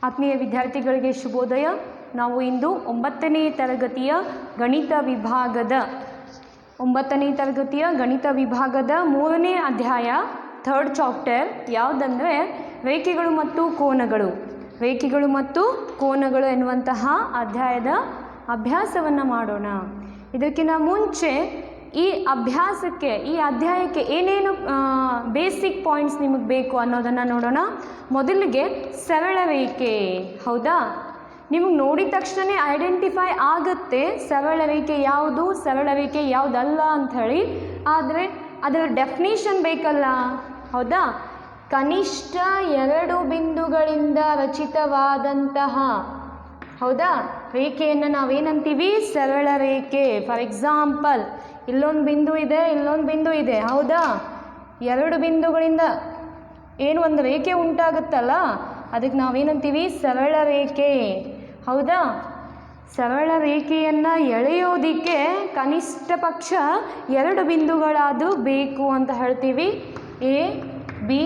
ಆತ್ಮೀಯ ವಿದ್ಯಾರ್ಥಿಗಳಿಗೆ ಶುಭೋದಯ. ನಾವು ಇಂದು 9ನೇ ತರಗತಿಯ ಗಣಿತ ವಿಭಾಗದ 3ನೇ ಅಧ್ಯಾಯ 3rd ಚಾಪ್ಟರ್ ಯಾವುದಂದರೆ ರೇಖೆಗಳು ಮತ್ತು ಕೋನಗಳು ಎನ್ನುವಂತಹ ಅಧ್ಯಾಯದ ಅಭ್ಯಾಸವನ್ನು ಮಾಡೋಣ. ಇದಕ್ಕಿಂತ ಮುಂಚೆ ಈ ಅಧ್ಯಾಯಕ್ಕೆ ಏನೇನು ಬೇಸಿಕ್ ಪಾಯಿಂಟ್ಸ್ ನಿಮಗೆ ಬೇಕು ಅನ್ನೋದನ್ನು ನೋಡೋಣ. ಮೊದಲಿಗೆ ಸರಳ ರೇಖೆ. ಹೌದಾ, ನಿಮಗೆ ನೋಡಿದ ತಕ್ಷಣ ಐಡೆಂಟಿಫೈ ಆಗುತ್ತೆ ಸರಳ ರೇಖೆ ಯಾವುದು, ಸರಳ ರೇಖೆ ಯಾವುದಲ್ಲ ಅಂಥೇಳಿ. ಆದರೆ ಅದರ ಡೆಫಿನೇಷನ್ ಬೇಕಲ್ಲ. ಹೌದಾ, ಕನಿಷ್ಠ 2 ಬಿಂದುಗಳಿಂದ ರಚಿತವಾದಂತಹ ರೇಖೆಯನ್ನು ನಾವೇನಂತೀವಿ? ಸರಳ ರೇಖೆ. ಫಾರ್ ಎಕ್ಸಾಂಪಲ್, ಇಲ್ಲೊಂದು ಬಿಂದು ಇದೆ, ಇಲ್ಲೊಂದು ಬಿಂದು ಇದೆ. ಹೌದಾ, 2 ಬಿಂದುಗಳಿಂದ ಏನು ಒಂದು ರೇಖೆ ಉಂಟಾಗುತ್ತಲ್ಲ, ಅದಕ್ಕೆ ನಾವೇನಂತೀವಿ? ಸರಳ ರೇಖೆ. ಹೌದಾ, ಸರಳ ರೇಖೆಯನ್ನು ಎಳೆಯೋದಕ್ಕೆ ಕನಿಷ್ಠ ಪಕ್ಷ 2 ಬಿಂದುಗಳಾದರೂ ಬೇಕು ಅಂತ ಹೇಳ್ತೀವಿ. ಎ ಬಿ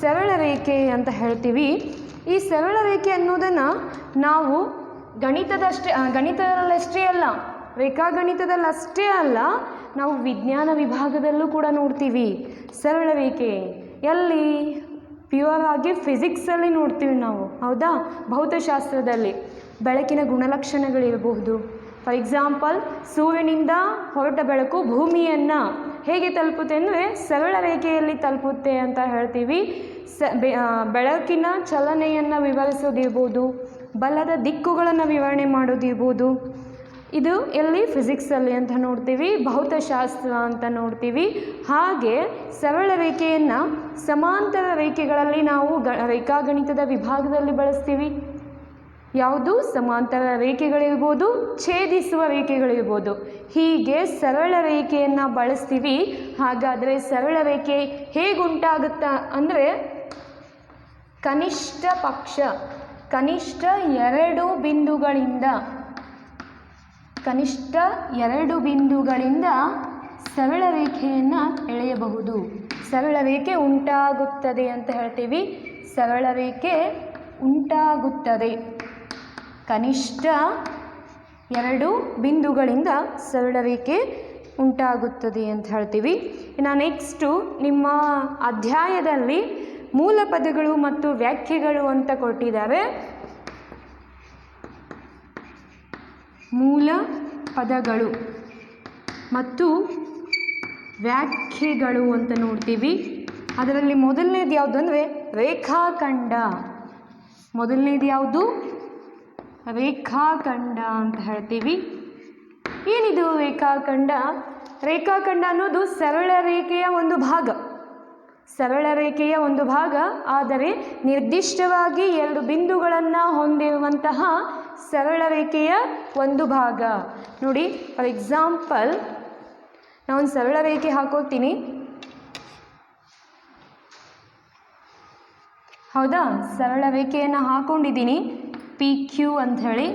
ಸರಳ ರೇಖೆ ಅಂತ ಹೇಳ್ತೀವಿ. ಈ ಸರಳ ರೇಖೆ ಅನ್ನೋದನ್ನು ನಾವು ಗಣಿತದಲ್ಲಷ್ಟೇ ಅಲ್ಲ, ರೇಖಾಗಣಿತದಲ್ಲಷ್ಟೇ ಅಲ್ಲ, ನಾವು ವಿಜ್ಞಾನ ವಿಭಾಗದಲ್ಲೂ ಕೂಡ ನೋಡ್ತೀವಿ ಸರಳ ರೇಖೆ. ಎಲ್ಲಿ? ಪ್ಯೂರ್ ಆಗಿ ಫಿಸಿಕ್ಸಲ್ಲಿ ನೋಡ್ತೀವಿ ನಾವು. ಹೌದಾ, ಭೌತಶಾಸ್ತ್ರದಲ್ಲಿ ಬೆಳಕಿನ ಗುಣಲಕ್ಷಣಗಳಿರಬಹುದು. ಫಾರ್ ಎಕ್ಸಾಂಪಲ್, ಸೂರ್ಯನಿಂದ ಹೊರಟ ಬೆಳಕು ಭೂಮಿಯನ್ನು ಹೇಗೆ ತಲುಪುತ್ತೆ ಅಂದರೆ ಸರಳ ರೇಖೆಯಲ್ಲಿ ತಲುಪುತ್ತೆ ಅಂತ ಹೇಳ್ತೀವಿ. ಬೆಳಕಿನ ಚಲನೆಯನ್ನು ವಿವರಿಸೋದಿರ್ಬೋದು, ಬಲದ ದಿಕ್ಕುಗಳನ್ನು ವಿವರಣೆ ಮಾಡೋದಿರ್ಬೋದು. ಇದು ಎಲ್ಲಿ? ಫಿಸಿಕ್ಸಲ್ಲಿ ಅಂತ ನೋಡ್ತೀವಿ, ಭೌತಶಾಸ್ತ್ರ ಅಂತ ನೋಡ್ತೀವಿ. ಹಾಗೆ ಸರಳ ರೇಖೆಯನ್ನು ಸಮಾಂತರ ರೇಖೆಗಳಲ್ಲಿ ನಾವು ರೇಖಾಗಣಿತದ ವಿಭಾಗದಲ್ಲಿ ಬಳಸ್ತೀವಿ. ಯಾವುದು? ಸಮಾಂತರ ರೇಖೆಗಳಿರ್ಬೋದು, ಛೇದಿಸುವ ರೇಖೆಗಳಿರ್ಬೋದು. ಹೀಗೆ ಸರಳ ರೇಖೆಯನ್ನು ಬಳಸ್ತೀವಿ. ಹಾಗಾದರೆ ಸರಳ ರೇಖೆ ಹೇಗುಂಟಾಗುತ್ತಾ ಅಂದರೆ ಕನಿಷ್ಠ 2 ಬಿಂದುಗಳಿಂದ ಸರಳ ರೇಖೆಯನ್ನು ಎಳೆಯಬಹುದು. ಸರಳ ರೇಖೆ ಉಂಟಾಗುತ್ತದೆ ಅಂತ ಹೇಳ್ತೀವಿ. ಸರಳ ರೇಖೆ ಉಂಟಾಗುತ್ತದೆ. ಕನಿಷ್ಠ 2 ಬಿಂದುಗಳಿಂದ ಸರಳ ರೇಖೆ ಉಂಟಾಗುತ್ತದೆ ಅಂತ ಹೇಳ್ತೀವಿ. ಇನ್ನು ನೆಕ್ಸ್ಟು ನಿಮ್ಮ ಅಧ್ಯಾಯದಲ್ಲಿ ಮೂಲ ಪದಗಳು ಮತ್ತು ವ್ಯಾಖ್ಯೆಗಳು ಅಂತ ಕೊಟ್ಟಿದ್ದಾರೆ. ಮೂಲ ಪದಗಳು ಮತ್ತು ವ್ಯಾಖ್ಯೆಗಳು ಅಂತ ನೋಡ್ತೀವಿ. ಅದರಲ್ಲಿ ಮೊದಲನೇದು ಯಾವುದು ಅಂದರೆ ರೇಖಾಖಂಡ. ಮೊದಲನೇದು ಯಾವುದು? ರೇಖಾಖಂಡ ಅಂತ ಹೇಳ್ತೀವಿ. ಏನಿದು ರೇಖಾಖಂಡ? ರೇಖಾಖಂಡ ಅನ್ನೋದು ಸರಳ ರೇಖೆಯ ಒಂದು ಭಾಗ, ಆದರೆ ನಿರ್ದಿಷ್ಟವಾಗಿ 2 ಬಿಂದುಗಳನ್ನು ಹೊಂದಿರುವಂತಹ ಸರಳ ರೇಖೆಯ ಒಂದು ಭಾಗ. ನೋಡಿ, ಫಾರ್ ಎಕ್ಸಾಂಪಲ್, ನಾನೊಂದು ಸರಳ ರೇಖೆ ಹಾಕೋತೀನಿ. ಹೌದಾ, ಸರಳ ರೇಖೆಯನ್ನು ಹಾಕೊಂಡಿದ್ದೀನಿ PQ ಅಂಥೇಳಿ.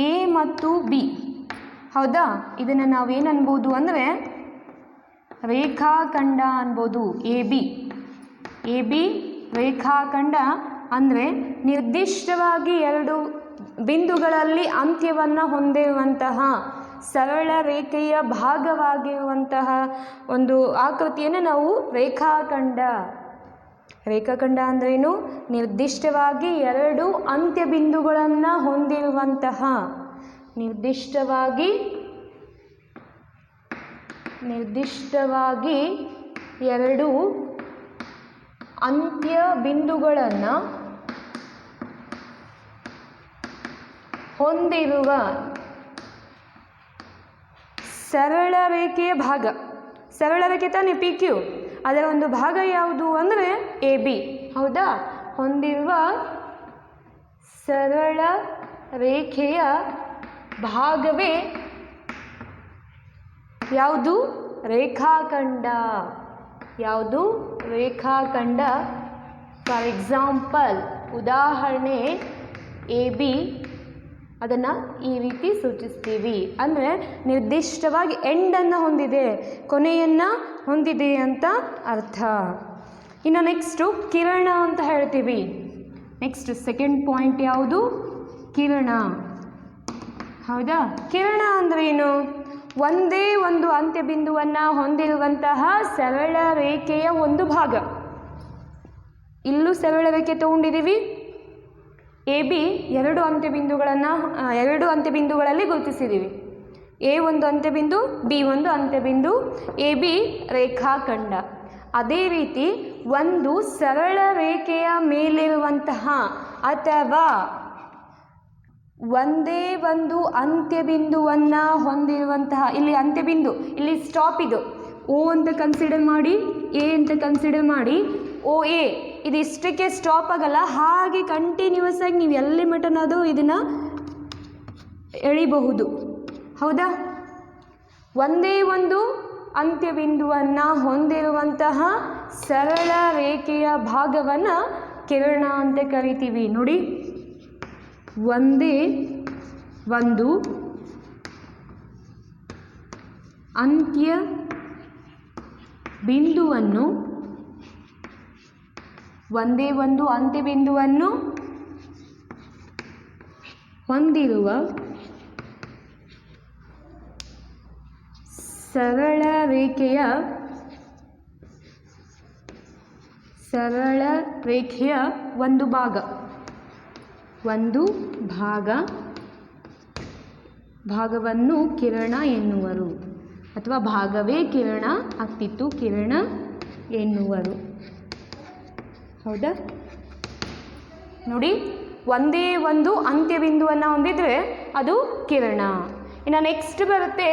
ಎ ಮತ್ತು ಬಿ. ಹೌದಾ, ಇದನ್ನು ನಾವೇನು ಅನ್ಬೋದು ಅಂದರೆ ರೇಖಾಖಂಡ ಅನ್ಬೋದು. ಎ ಬಿ ರೇಖಾಖಂಡ ಅಂದರೆ ನಿರ್ದಿಷ್ಟವಾಗಿ 2 ಬಿಂದುಗಳಲ್ಲಿ ಅಂತ್ಯವನ್ನು ಹೊಂದಿರುವಂತಹ ಸರಳ ರೇಖೆಯ ಭಾಗವಾಗಿರುವಂತಹ ಒಂದು ಆಕೃತಿಯನ್ನು ನಾವು ರೇಖಾಖಂಡ ಅಂದ್ರೇನು? ನಿರ್ದಿಷ್ಟವಾಗಿ 2 ಅಂತ್ಯ ಬಿಂದುಗಳನ್ನು ಹೊಂದಿರುವಂತಹ ನಿರ್ದಿಷ್ಟವಾಗಿ 2 ಅಂತ್ಯ ಬಿಂದುಗಳನ್ನು ಹೊಂದಿರುವ ಸರಳ ರೇಖೆಯ ಭಾಗ. ಸರಳ ರೇಖೆ ತಾನೇ PQ. ಅದರ ಒಂದು ಭಾಗ ಯಾವುದು ಅಂದರೆ AB. ಹೌದಾ, ಹೊಂದಿರುವ ಸರಳ ರೇಖೆಯ ಭಾಗವೇ ಯಾವುದು? ರೇಖಾಖಂಡ. ಯಾವುದು? ರೇಖಾಖಂಡ. ಫಾರ್ ಎಕ್ಸಾಂಪಲ್, ಉದಾಹರಣೆ AB, ಅದನ್ನು ಈ ರೀತಿ ಸೂಚಿಸ್ತೀವಿ. ಅಂದರೆ ನಿರ್ದಿಷ್ಟವಾಗಿ ಎಂಡನ್ನು ಹೊಂದಿದೆ, ಕೊನೆಯನ್ನು ಹೊಂದಿದೆ ಅಂತ ಅರ್ಥ. ಇನ್ನು ನೆಕ್ಸ್ಟು ಕಿರಣ ಅಂತ ಹೇಳ್ತೀವಿ. ನೆಕ್ಸ್ಟ್ ಸೆಕೆಂಡ್ ಪಾಯಿಂಟ್ ಯಾವುದು? ಕಿರಣ. ಹೌದಾ? ಕಿರಣ ಅಂದರೆ ಏನು? ಒಂದೇ ಒಂದು ಅಂತ್ಯಬಿಂದುವನ್ನು ಹೊಂದಿರುವಂತಹ ಸರಳ ರೇಖೆಯ ಒಂದು ಭಾಗ. ಇಲ್ಲೂ ಸರಳ ರೇಖೆ ತಗೊಂಡಿದ್ದೀವಿ. ಎ ಬಿ ಎರಡು ಅಂತ್ಯಬಿಂದುಗಳಲ್ಲಿ ಗುರುತಿಸಿದ್ದೀವಿ. ಎ ಒಂದು ಅಂತ್ಯಬಿಂದು, ಬಿ ಒಂದು ಅಂತ್ಯಬಿಂದು, ಎ ಬಿ ರೇಖಾಖಂಡ. ಅದೇ ರೀತಿ ಒಂದು ಸರಳ ರೇಖೆಯ ಮೇಲಿರುವಂತಹ ಅಥವಾ ಒಂದೇ ಒಂದು ಅಂತ್ಯಬಿಂದುವನ್ನು ಹೊಂದಿರುವಂತಹ, ಇಲ್ಲಿ ಅಂತ್ಯಬಿಂದು, ಇಲ್ಲಿ ಸ್ಟಾಪ್ ಇದು ಓ ಅಂತ ಕನ್ಸಿಡರ್ ಮಾಡಿ, ಎ ಅಂತ ಕನ್ಸಿಡರ್ ಮಾಡಿ. ಓ ಎ ಇದು ಇಷ್ಟಕ್ಕೆ ಸ್ಟಾಪ್ ಆಗಲ್ಲ, ಹಾಗೆ ಕಂಟಿನ್ಯೂಸ್ ಆಗಿ ನೀವು ಎಲ್ಲಿ ಮಟನಾದರೂ ಇದನ್ನು ಎಳಿಬಹುದು. ಹೌದಾ? ಒಂದೇ ಒಂದು ಅಂತ್ಯಬಿಂದುವನ್ನು ಹೊಂದಿರುವಂತಹ ಸರಳ ರೇಖೆಯ ಭಾಗವನ್ನು ಕಿರಣ ಅಂತ ಕರಿತೀವಿ. ನೋಡಿ, ಒಂದೇ ಒಂದು ಅಂತ್ಯ ಬಿಂದುವನ್ನು ಹೊಂದಿರುವ ಸರಳ ರೇಖೆಯ ಒಂದು ಭಾಗವನ್ನು ಕಿರಣ ಎನ್ನುವರು, ಅಥವಾ ಭಾಗವೇ ಕಿರಣ ಆಗ್ತಿತ್ತು, ಕಿರಣ ಎನ್ನುವರು. ಹೌದಾ? ನೋಡಿ, ಒಂದೇ ಒಂದು ಅಂತ್ಯಬಿಂದುವನ್ನು ಹೊಂದಿದ್ರೆ ಅದು ಕಿರಣ. ಇನ್ನು ನೆಕ್ಸ್ಟ್ ಬರುತ್ತೆ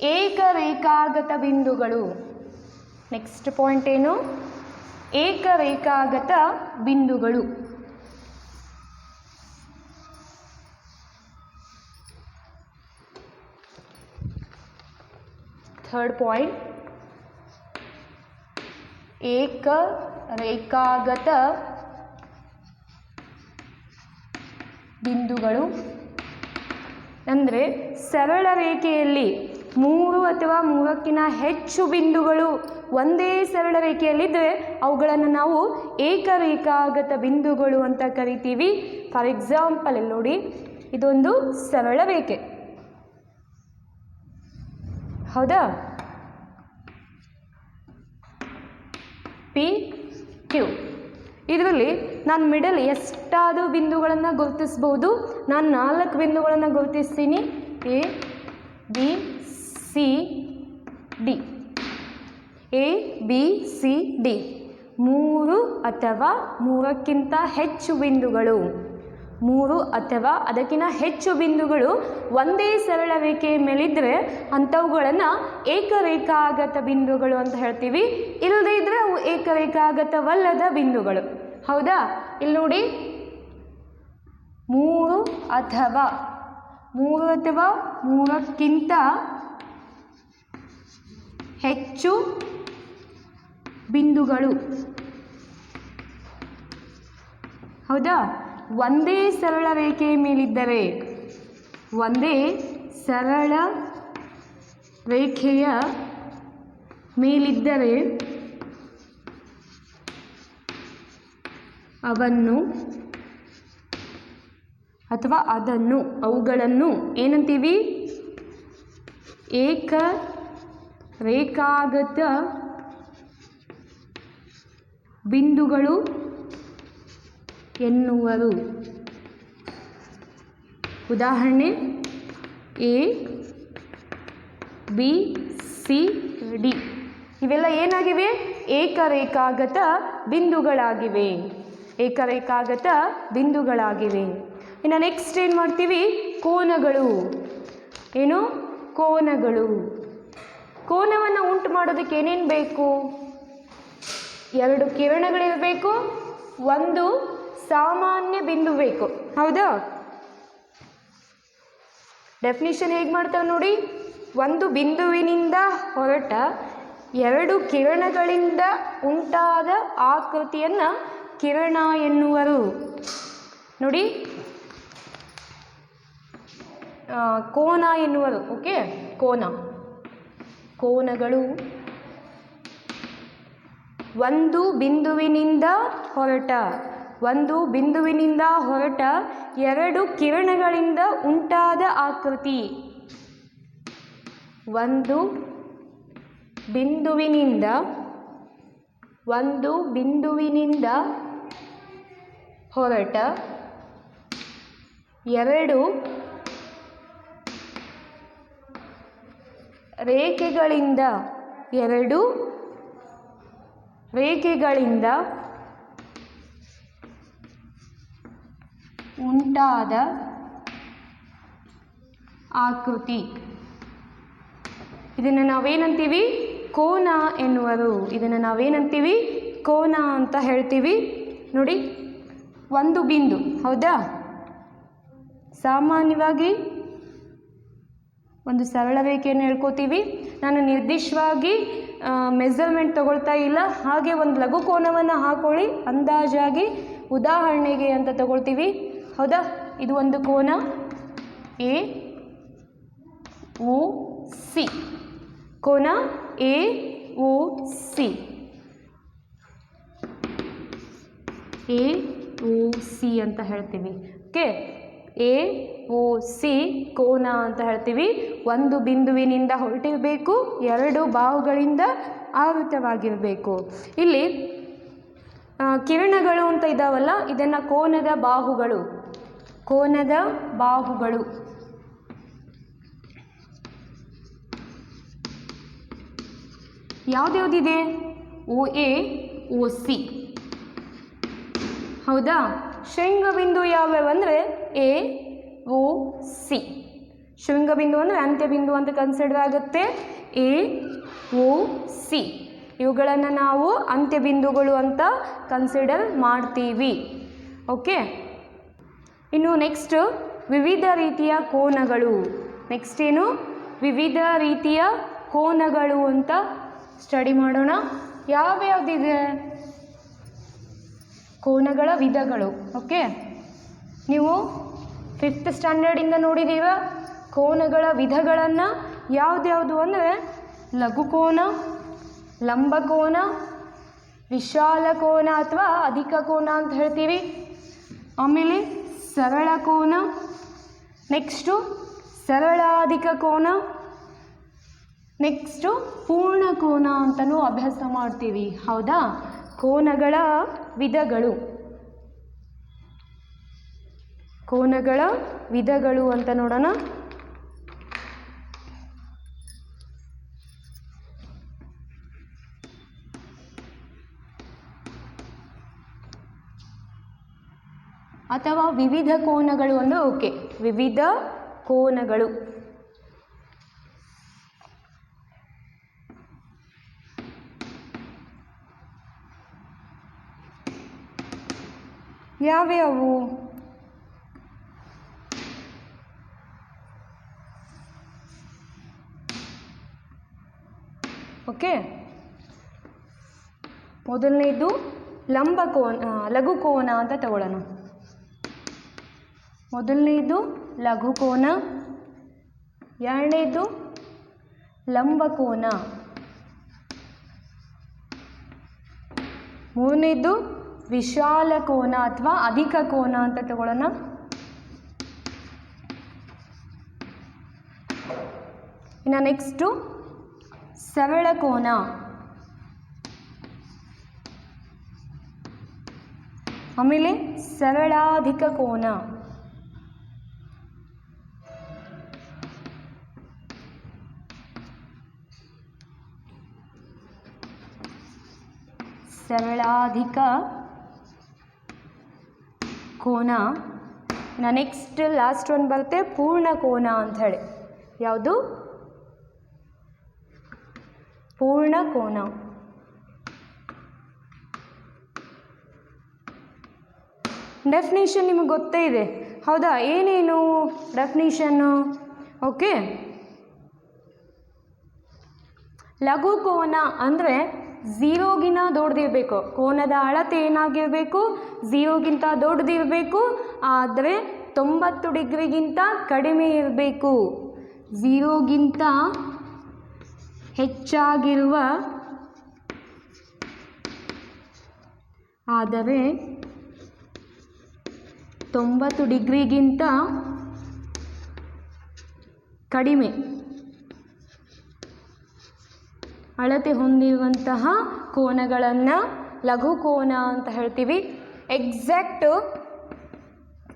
ಏಕರೇಖಾಗತ ಬಿಂದುಗಳು. ನೆಕ್ಸ್ಟ್ ಪಾಯಿಂಟ್ ಏನು? ಏಕರೇಖಾಗತ ಬಿಂದುಗಳು. ಥರ್ಡ್ ಪಾಯಿಂಟ್, ಏಕರೇಖಾಗತ ಬಿಂದುಗಳು ಅಂದರೆ ಸರಳ ರೇಖೆಯಲ್ಲಿ 3 ಅಥವಾ 3ಕ್ಕಿಂತ ಹೆಚ್ಚು ಬಿಂದುಗಳು ಒಂದೇ ಸರಳ ರೇಖೆಯಲ್ಲಿದ್ದರೆ ಅವುಗಳನ್ನು ನಾವು ಏಕರೇಖಾಗತ ಬಿಂದುಗಳು ಅಂತ ಕರಿತೀವಿ. ಫಾರ್ ಎಕ್ಸಾಂಪಲ್ ಇಲ್ಲಿ ನೋಡಿ, ಇದೊಂದು ಸರಳ ರೇಖೆ. ಹೌದಾ? P Q. ಇದರಲ್ಲಿ ನಾನು ಮಿಡಲ್ ಎಷ್ಟಾದರೂ ಬಿಂದುಗಳನ್ನು ಗುರುತಿಸ್ಬೋದು. ನಾನು 4 ಬಿಂದುಗಳನ್ನು ಗುರುತಿಸ್ತೀನಿ. A B C D, A B C D. 3 ಅಥವಾ 3ಕ್ಕಿಂತ ಹೆಚ್ಚು ಬಿಂದುಗಳು, 3 ಅಥವಾ ಅದಕ್ಕಿಂತ ಹೆಚ್ಚು ಬಿಂದುಗಳು ಒಂದೇ ಸರಳ ರೇಖೆಯ ಮೇಲಿದ್ದರೆ ಅಂಥವುಗಳನ್ನು ಏಕರೇಖಾಗತ ಬಿಂದುಗಳು ಅಂತ ಹೇಳ್ತೀವಿ. ಇಲ್ಲದೇ ಇದ್ದರೆ ಅವು ಏಕರೇಖಾಗತವಲ್ಲದ ಬಿಂದುಗಳು. ಹೌದಾ? ಇಲ್ಲಿ ನೋಡಿ, 3 ಅಥವಾ 3ಕ್ಕಿಂತ ಹೆಚ್ಚು ಬಿಂದುಗಳು. ಹೌದಾ? ಒಂದೇ ಸರಳ ರೇಖೆಯ ಮೇಲಿದ್ದರೆ, ಒಂದೇ ಸರಳ ರೇಖೆಯ ಮೇಲಿದ್ದರೆ ಅವನ್ನು ಅಥವಾ ಅದನ್ನು, ಅವುಗಳನ್ನು ಏನಂತೀವಿ? ಏಕರೇಖಾಗತ ಬಿಂದುಗಳು ಎನ್ನುವರು. ಉದಾಹರಣೆ ಎ ಬಿ ಸಿ ಡಿ ಇವೆಲ್ಲ ಏನಾಗಿವೆ? ಏಕರೇಖಾಗತ ಬಿಂದುಗಳಾಗಿವೆ. ಏಕರೇಖಾಗತ ಬಿಂದುಗಳಾಗಿವೆ. ಇನ್ನು ನೆಕ್ಸ್ಟ್ ಏನು ಮಾಡ್ತೀವಿ? ಕೋನಗಳು. ಏನು? ಕೋನಗಳು. ಕೋನವನ್ನು ಉಂಟು ಮಾಡೋದಕ್ಕೆ ಏನೇನು ಬೇಕು? 2 ಕಿರಣಗಳಿರಬೇಕು, ಒಂದು ಸಾಮಾನ್ಯ ಬಿಂದು ಬೇಕು. ಹೌದಾ? ಡೆಫಿನಿಷನ್ ಹೇಗೆ ಮಾಡ್ತಾವೆ ನೋಡಿ, ಒಂದು ಬಿಂದುವಿನಿಂದ ಹೊರಟ 2 ಕಿರಣಗಳಿಂದ ಉಂಟಾದ ಆಕೃತಿಯನ್ನು ಕಿರಣ ಎನ್ನುವರು. ನೋಡಿ, ಕೋನ ಎನ್ನುವರು. ಓಕೆ, ಕೋನಗಳು ಒಂದು ಬಿಂದುವಿನಿಂದ ಹೊರಟ ಒಂದು ಬಿಂದುವಿನಿಂದ ಹೊರಟ ಎರಡು ಕಿರಣಗಳಿಂದ ಉಂಟಾದ ಆಕೃತಿ. ಒಂದು ಬಿಂದುವಿನಿಂದ ಹೊರಟ ಎರಡು ರೇಖೆಗಳಿಂದ ಉಂಟಾದ ಆಕೃತಿ. ಇದನ್ನು ನಾವೇನಂತೀವಿ? ಕೋನ ಎನ್ನುವರು. ಇದನ್ನು ನಾವೇನಂತೀವಿ? ಕೋನ ಅಂತ ಹೇಳ್ತೀವಿ. ನೋಡಿ, ಒಂದು ಬಿಂದು, ಹೌದಾ? ಸಾಮಾನ್ಯವಾಗಿ ಒಂದು ಸರಳ ರೇಖೆಯನ್ನು ಹೇಳ್ಕೋತೀವಿ. ನಾನು ನಿರ್ದಿಷ್ಟವಾಗಿ ಮೆಜರ್ಮೆಂಟ್ ತಗೊಳ್ತಾ ಇಲ್ಲ. ಹಾಗೆ ಒಂದು ಲಘು ಕೋನವನ್ನು ಹಾಕೊಳ್ಳಿ, ಅಂದಾಜಾಗಿ ಉದಾಹರಣೆಗೆ ಅಂತ ತಗೊಳ್ತೀವಿ, ಹೌದಾ? ಇದು ಒಂದು ಕೋನ AOC, ಕೋನ AOC ಅಂತ ಹೇಳ್ತೀವಿ. ಓಕೆ, AOC ಕೋನ ಅಂತ ಹೇಳ್ತೀವಿ. ಒಂದು ಬಿಂದುವಿನಿಂದ ಹೊರಟಿರಬೇಕು, ಎರಡು ಬಾಹುಗಳಿಂದ ಆವೃತವಾಗಿರಬೇಕು. ಇಲ್ಲಿ ಕಿರಣಗಳು ಅಂತ ಇದ್ದಾವಲ್ಲ, ಇದನ್ನು ಕೋನದ ಬಾಹುಗಳು. ಯಾವ್ದ್ಯಾವ್ದಿದೆ? OA OC, ಹೌದಾ? ಶೃಂಗಬಿಂದು ಯಾವ್ಯಾವ ಅಂದರೆ AOC. ಶೃಂಗಬಿಂದು ಅಂದರೆ ಅಂತ್ಯಬಿಂದು ಅಂತ ಕನ್ಸಿಡರ್ ಆಗುತ್ತೆ. AOC ಇವುಗಳನ್ನು ನಾವು ಅಂತ್ಯಬಿಂದುಗಳು ಅಂತ ಕನ್ಸಿಡರ್ ಮಾಡ್ತೀವಿ. ಓಕೆ, ಇನ್ನು ನೆಕ್ಸ್ಟ್ ವಿವಿಧ ರೀತಿಯ ಕೋನಗಳು. ನೆಕ್ಸ್ಟ್ ಏನು? ವಿವಿಧ ರೀತಿಯ ಕೋನಗಳು ಅಂತ ಸ್ಟಡಿ ಮಾಡೋಣ. ಯಾವ್ಯಾವ್ದಿದೆ ಕೋನಗಳ ವಿಧಗಳು? ಓಕೆ, ನೀವು 5th ಸ್ಟ್ಯಾಂಡರ್ಡಿಂದ ನೋಡಿದ್ದೀರ ಕೋನಗಳ ವಿಧಗಳನ್ನು. ಯಾವ್ದ್ಯಾವುದು ಅಂದರೆ ಲಘುಕೋನ, ಲಂಬಕೋನ, ವಿಶಾಲ ಕೋನ ಅಥವಾ ಅಧಿಕ ಕೋನ ಅಂತ ಹೇಳ್ತೀವಿ. ಆಮೇಲೆ ಸರಳ ಕೋನ, ನೆಕ್ಸ್ಟು ಸರಳಾಧಿಕ ಕೋನ, ನೆಕ್ಸ್ಟು ಪೂರ್ಣ ಕೋನ ಅಂತಲೂ ಅಭ್ಯಾಸ ಮಾಡ್ತೀವಿ, ಹೌದಾ? ಕೋನಗಳ ವಿಧಗಳು ಅಂತ ನೋಡೋಣ. ಅಥವಾ ವಿವಿಧ ಕೋನಗಳು ಅಂದರೆ ಓಕೆ, ವಿವಿಧ ಕೋನಗಳು. ಯಾವ್ಯಾವು? ಓಕೆ, ಮೊದಲನೇದು ಲಘುಕೋನ ಅಂತ ತಗೊಳ್ಳೋಣ. ಮೊದಲನೇದು ಲಘುಕೋನ, ಎರಡನೇದು ಲಂಬಕೋನ, ಮೂರನೇದು ವಿಶಾಲ ಕೋನ ಅಥವಾ ಅಧಿಕ ಕೋನ ಅಂತ ತಗೊಳ್ಳೋಣ. ಇನ್ನು ನೆಕ್ಸ್ಟು ಸರಳ ಕೋನ, ಆಮೇಲೆ ಸರಳಾಧಿಕ ಕೋನ, ಸರಳಾಧಿಕ ಕೋನ. ನೆಕ್ಸ್ಟ್ ಲಾಸ್ಟ್ ಒನ್ ಬರುತ್ತೆ ಪೂರ್ಣ ಕೋನ ಅಂತ ಹೇಳಿ. ಯಾವುದು? ಪೂರ್ಣ ಕೋನ. ಡೆಫಿನೇಷನ್ ನಿಮಗೆ ಗೊತ್ತೇ ಇದೆ, ಹೌದಾ? ಏನೇನು ಡೆಫಿನೇಷನ್ನು? ಓಕೆ, ಲಘು ಕೋನ ಅಂದರೆ ಝೀರೋಗಿನ ದೊಡ್ಡದಿರಬೇಕು. ಕೋನದ ಅಳತೆ ಏನಾಗಿರಬೇಕು? ಝೀರೋಗಿಂತ ದೊಡ್ಡದಿರಬೇಕು, ಆದರೆ 90 ಡಿಗ್ರಿಗಿಂತ ಕಡಿಮೆ ಇರಬೇಕು. ಝೀರೋಗಿಂತ ಹೆಚ್ಚಾಗಿರುವ ಆದರೆ 90 ಡಿಗ್ರಿಗಿಂತ ಕಡಿಮೆ ಅಳತೆ ಹೊಂದಿರುವಂತಹ ಕೋನಗಳನ್ನು ಲಘು ಕೋನ ಅಂತ ಹೇಳ್ತೀವಿ. ಎಕ್ಸಾಕ್ಟ್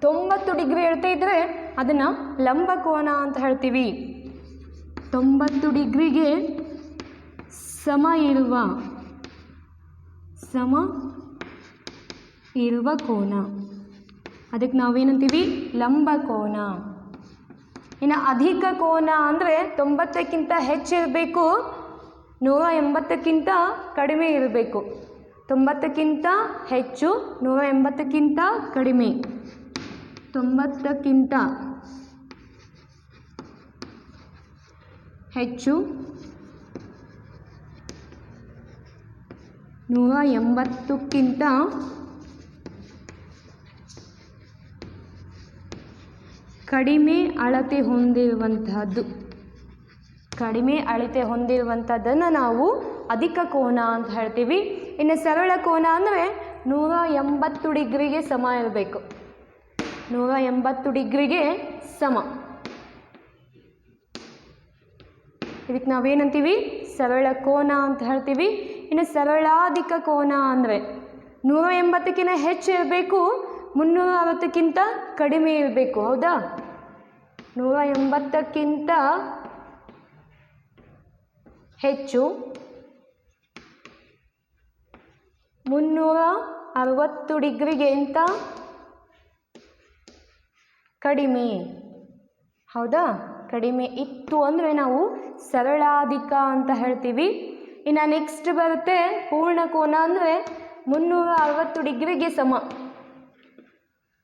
90 ಡಿಗ್ರಿ ಹೇಳ್ತಾ ಇದ್ದರೆ ಅದನ್ನು ಲಂಬ ಕೋನ ಅಂತ ಹೇಳ್ತೀವಿ. 90 ಡಿಗ್ರಿಗೆ ಸಮ ಇರುವ ಕೋನ, ಅದಕ್ಕೆ ನಾವೇನಂತೀವಿ ಲಂಬ ಕೋನ. ಇನ್ನು ಅಧಿಕ ಕೋನ ಅಂದರೆ 90ಕ್ಕಿಂತ ಹೆಚ್ಚಿರಬೇಕು, 180ಕ್ಕಿಂತ ಕಡಿಮೆ ಇರಬೇಕು. 90ಕ್ಕಿಂತ ಹೆಚ್ಚು, 180ಕ್ಕಿಂತ ಕಡಿಮೆ. 90ಕ್ಕಿಂತ ಹೆಚ್ಚು, 180ಕ್ಕಿಂತ ಕಡಿಮೆ ಅಳತೆ ಹೊಂದಿರುವಂತಹದ್ದು. ಕಡಿಮೆ ಅಳತೆ ಹೊಂದಿರುವಂಥದ್ದನ್ನು ನಾವು ಅಧಿಕ ಕೋನ ಅಂತ ಹೇಳ್ತೀವಿ. ಇನ್ನು ಸರಳ ಕೋನ ಅಂದರೆ 180 ಡಿಗ್ರಿಗೆ ಸಮ ಇರಬೇಕು. 180 ಡಿಗ್ರಿಗೆ ಸಮ. ಇದಕ್ಕೆ ನಾವೇನಂತೀವಿ ಸರಳ ಕೋನ ಅಂತ ಹೇಳ್ತೀವಿ. ಇನ್ನು ಸರಳಾಧಿಕ ಕೋನ ಅಂದರೆ 180ಕ್ಕಿಂತ ಹೆಚ್ಚು ಇರಬೇಕು, 360ಕ್ಕಿಂತ ಕಡಿಮೆ ಇರಬೇಕು. ಹೌದಾ? 180ಕ್ಕಿಂತ ಹೆಚ್ಚು, 360 ಡಿಗ್ರಿಗಿಂತ ಕಡಿಮೆ. ಹೌದಾ? ಕಡಿಮೆ ಇತ್ತು ಅಂದರೆ ನಾವು ಸರಳಾಧಿಕ ಅಂತ ಹೇಳ್ತೀವಿ. ಇನ್ನು ನೆಕ್ಸ್ಟ್ ಬರುತ್ತೆ ಪೂರ್ಣ ಕೋನ ಅಂದರೆ 360 ಡಿಗ್ರಿಗೆ ಸಮ.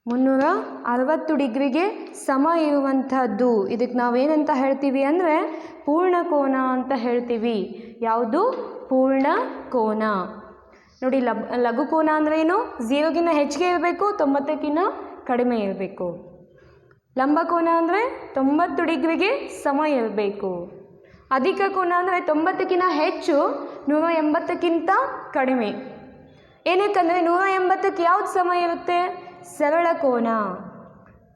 360 ಡಿಗ್ರಿಗೆ ಸಮ ಇರುವಂಥದ್ದು. ಇದಕ್ಕೆ ನಾವೇನಂತ ಹೇಳ್ತೀವಿ ಅಂದರೆ ಪೂರ್ಣ ಕೋನ ಅಂತ ಹೇಳ್ತೀವಿ. ಯಾವುದು? ಪೂರ್ಣ ಕೋನ. ನೋಡಿ, ಲಘು ಕೋನ ಅಂದರೆ ಏನು? 0ಗಿಂತ ಹೆಚ್ಚಿಗೆ ಇರಬೇಕು, 90ಕ್ಕಿಂತ ಕಡಿಮೆ ಇರಬೇಕು. ಲಂಬ ಕೋನ ಅಂದರೆ 90 ಡಿಗ್ರಿಗೆ ಸಮ ಇರಬೇಕು. ಅಧಿಕ ಕೋನ ಅಂದರೆ 90ಕ್ಕಿಂತ ಹೆಚ್ಚು, 180ಕ್ಕಿಂತ ಕಡಿಮೆ. ಏನಕ್ಕಂದರೆ 180ಕ್ಕೆ ಯಾವ್ದು ಸಮ ಇರುತ್ತೆ? ಸರಳ ಕೋನ.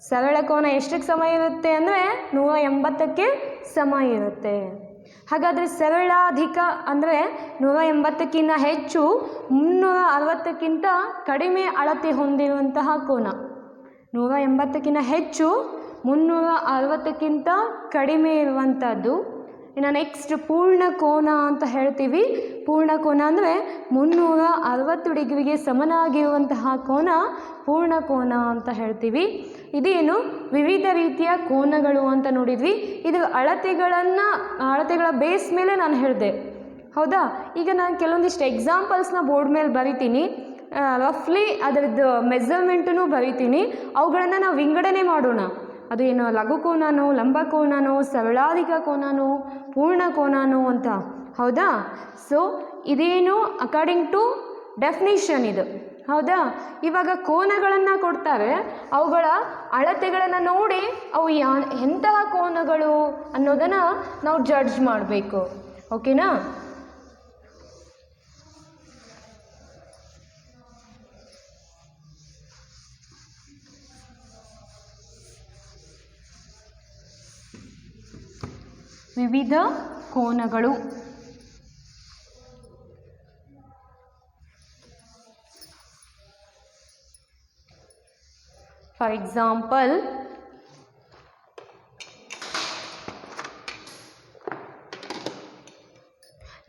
ಸರಳ ಕೋನ ಎಷ್ಟಕ್ಕೆ ಸಮ ಇರುತ್ತೆ ಅಂದರೆ 180ಕ್ಕೆ ಸಮ ಇರುತ್ತೆ. ಹಾಗಾದರೆ ಸರಳಾಧಿಕ ಅಂದರೆ 180ಕ್ಕಿಂತ ಹೆಚ್ಚು, 360ಕ್ಕಿಂತ ಕಡಿಮೆ ಅಳತೆ ಹೊಂದಿರುವಂತಹ ಕೋನ. 180ಕ್ಕಿಂತ ಹೆಚ್ಚು, 360ಕ್ಕಿಂತ ಕಡಿಮೆ ಇರುವಂಥದ್ದು. ಇನ್ನು ನೆಕ್ಸ್ಟ್ ಪೂರ್ಣ ಕೋನ ಅಂತ ಹೇಳ್ತೀವಿ. ಪೂರ್ಣ ಕೋನ ಅಂದರೆ 360 ಡಿಗ್ರಿಗೆ ಸಮನಾಗಿರುವಂತಹ ಕೋನ ಪೂರ್ಣ ಕೋನ ಅಂತ ಹೇಳ್ತೀವಿ. ಇದೇನು ವಿವಿಧ ರೀತಿಯ ಕೋನಗಳು ಅಂತ ನೋಡಿದ್ವಿ. ಇದು ಅಳತೆಗಳ ಬೇಸ್ ಮೇಲೆ ನಾನು ಹೇಳಿದೆ. ಹೌದಾ? ಈಗ ನಾನು ಕೆಲವೊಂದಿಷ್ಟು ಎಕ್ಸಾಂಪಲ್ಸ್ನ ಬೋರ್ಡ್ ಮೇಲೆ ಬರಿತೀನಿ. ರಫ್ಲಿ ಅದರದ್ದು ಮೆಜರ್ಮೆಂಟೂ ಬರಿತೀನಿ. ಅವುಗಳನ್ನು ನಾವು ವಿಂಗಡಣೆ ಮಾಡೋಣ. ಅದು ಏನು ಲಘು ಕೋನನೋ, ಲಂಬ ಕೋನನೋ, ಸರಳಾಧಿಕ ಕೋನನೋ, ಪೂರ್ಣ ಕೋನನೋ ಅಂತ. ಹೌದಾ? ಸೊ ಇದೇನು ಅಕಾರ್ಡಿಂಗ್ ಟು ಡೆಫಿನಿಷನ್ ಇದು. ಹೌದಾ? ಇವಾಗ ಕೋನಗಳನ್ನು ಕೊಡ್ತಾರೆ, ಅವುಗಳ ಅಳತೆಗಳನ್ನು ನೋಡಿ ಅವು ಎಂತಹ ಕೋನಗಳು ಅನ್ನೋದನ್ನು ನಾವು ಜಡ್ಜ್ ಮಾಡಬೇಕು. ಓಕೆನಾ? ವಿವಿಧ ಕೋನಗಳು. ಫಾರ್ ಎಕ್ಸಾಂಪಲ್,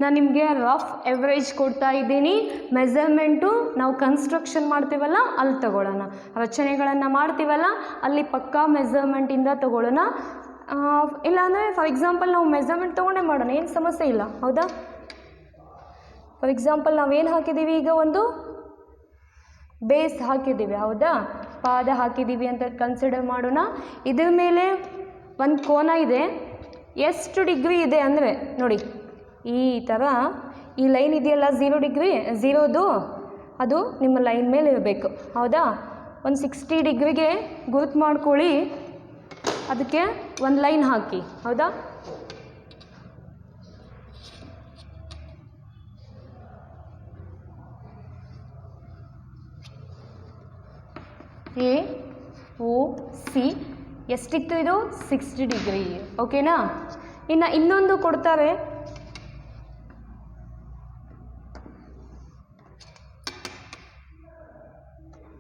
ನಾನು ನಿಮಗೆ ರಫ್ ಎವರೇಜ್ ಕೊಡ್ತಾ ಇದ್ದೀನಿ. ಮೆಜರ್ಮೆಂಟು ನಾವು ಕನ್ಸ್ಟ್ರಕ್ಷನ್ ಮಾಡ್ತೀವಲ್ಲ ಅಲ್ಲಿ ತಗೊಳ್ಳೋಣ, ರಚನೆಗಳನ್ನು ಮಾಡ್ತೀವಲ್ಲ ಅಲ್ಲಿ ಪಕ್ಕಾ ಮೆಜರ್ಮೆಂಟಿಂದ ತಗೊಳ್ಳೋಣ. ಇಲ್ಲಾಂದರೆ ಫಾರ್ ಎಕ್ಸಾಂಪಲ್ ನಾವು ಮೆಜರ್ಮೆಂಟ್ ತೊಗೊಂಡೇ ಮಾಡೋಣ, ಏನು ಸಮಸ್ಯೆ ಇಲ್ಲ. ಹೌದಾ? ಫಾರ್ ಎಕ್ಸಾಂಪಲ್ ನಾವೇನು ಹಾಕಿದ್ದೀವಿ, ಈಗ ಒಂದು ಬೇಸ್ ಹಾಕಿದ್ದೀವಿ. ಹೌದಾ? ಪಾದ ಹಾಕಿದ್ದೀವಿ ಅಂತ ಕನ್ಸಿಡರ್ ಮಾಡೋಣ. ಇದ್ರ ಮೇಲೆ ಒಂದು ಕೋನ ಇದೆ. ಎಷ್ಟು ಡಿಗ್ರಿ ಇದೆ ಅಂದರೆ ನೋಡಿ, ಈ ಥರ ಈ ಲೈನ್ ಇದೆಯಲ್ಲ 0 ಡಿಗ್ರಿ, 0ದು ಅದು ನಿಮ್ಮ ಲೈನ್ ಮೇಲೆ ಇರಬೇಕು. ಹೌದಾ? ಒಂದು 60 ಡಿಗ್ರಿಗೆ ಗುರುತು ಮಾಡ್ಕೊಳ್ಳಿ, ಅದಕ್ಕೆ ಒಂದು ಲೈನ್ ಹಾಕಿ. ಹೌದಾ? ಎ ಒ ಸಿ ಎಷ್ಟಿತ್ತು ಇದು 60 ಡಿಗ್ರಿ. ಓಕೆನಾ. ಇನ್ನು ಇನ್ನೊಂದು ಕೊಡ್ತಾರೆ,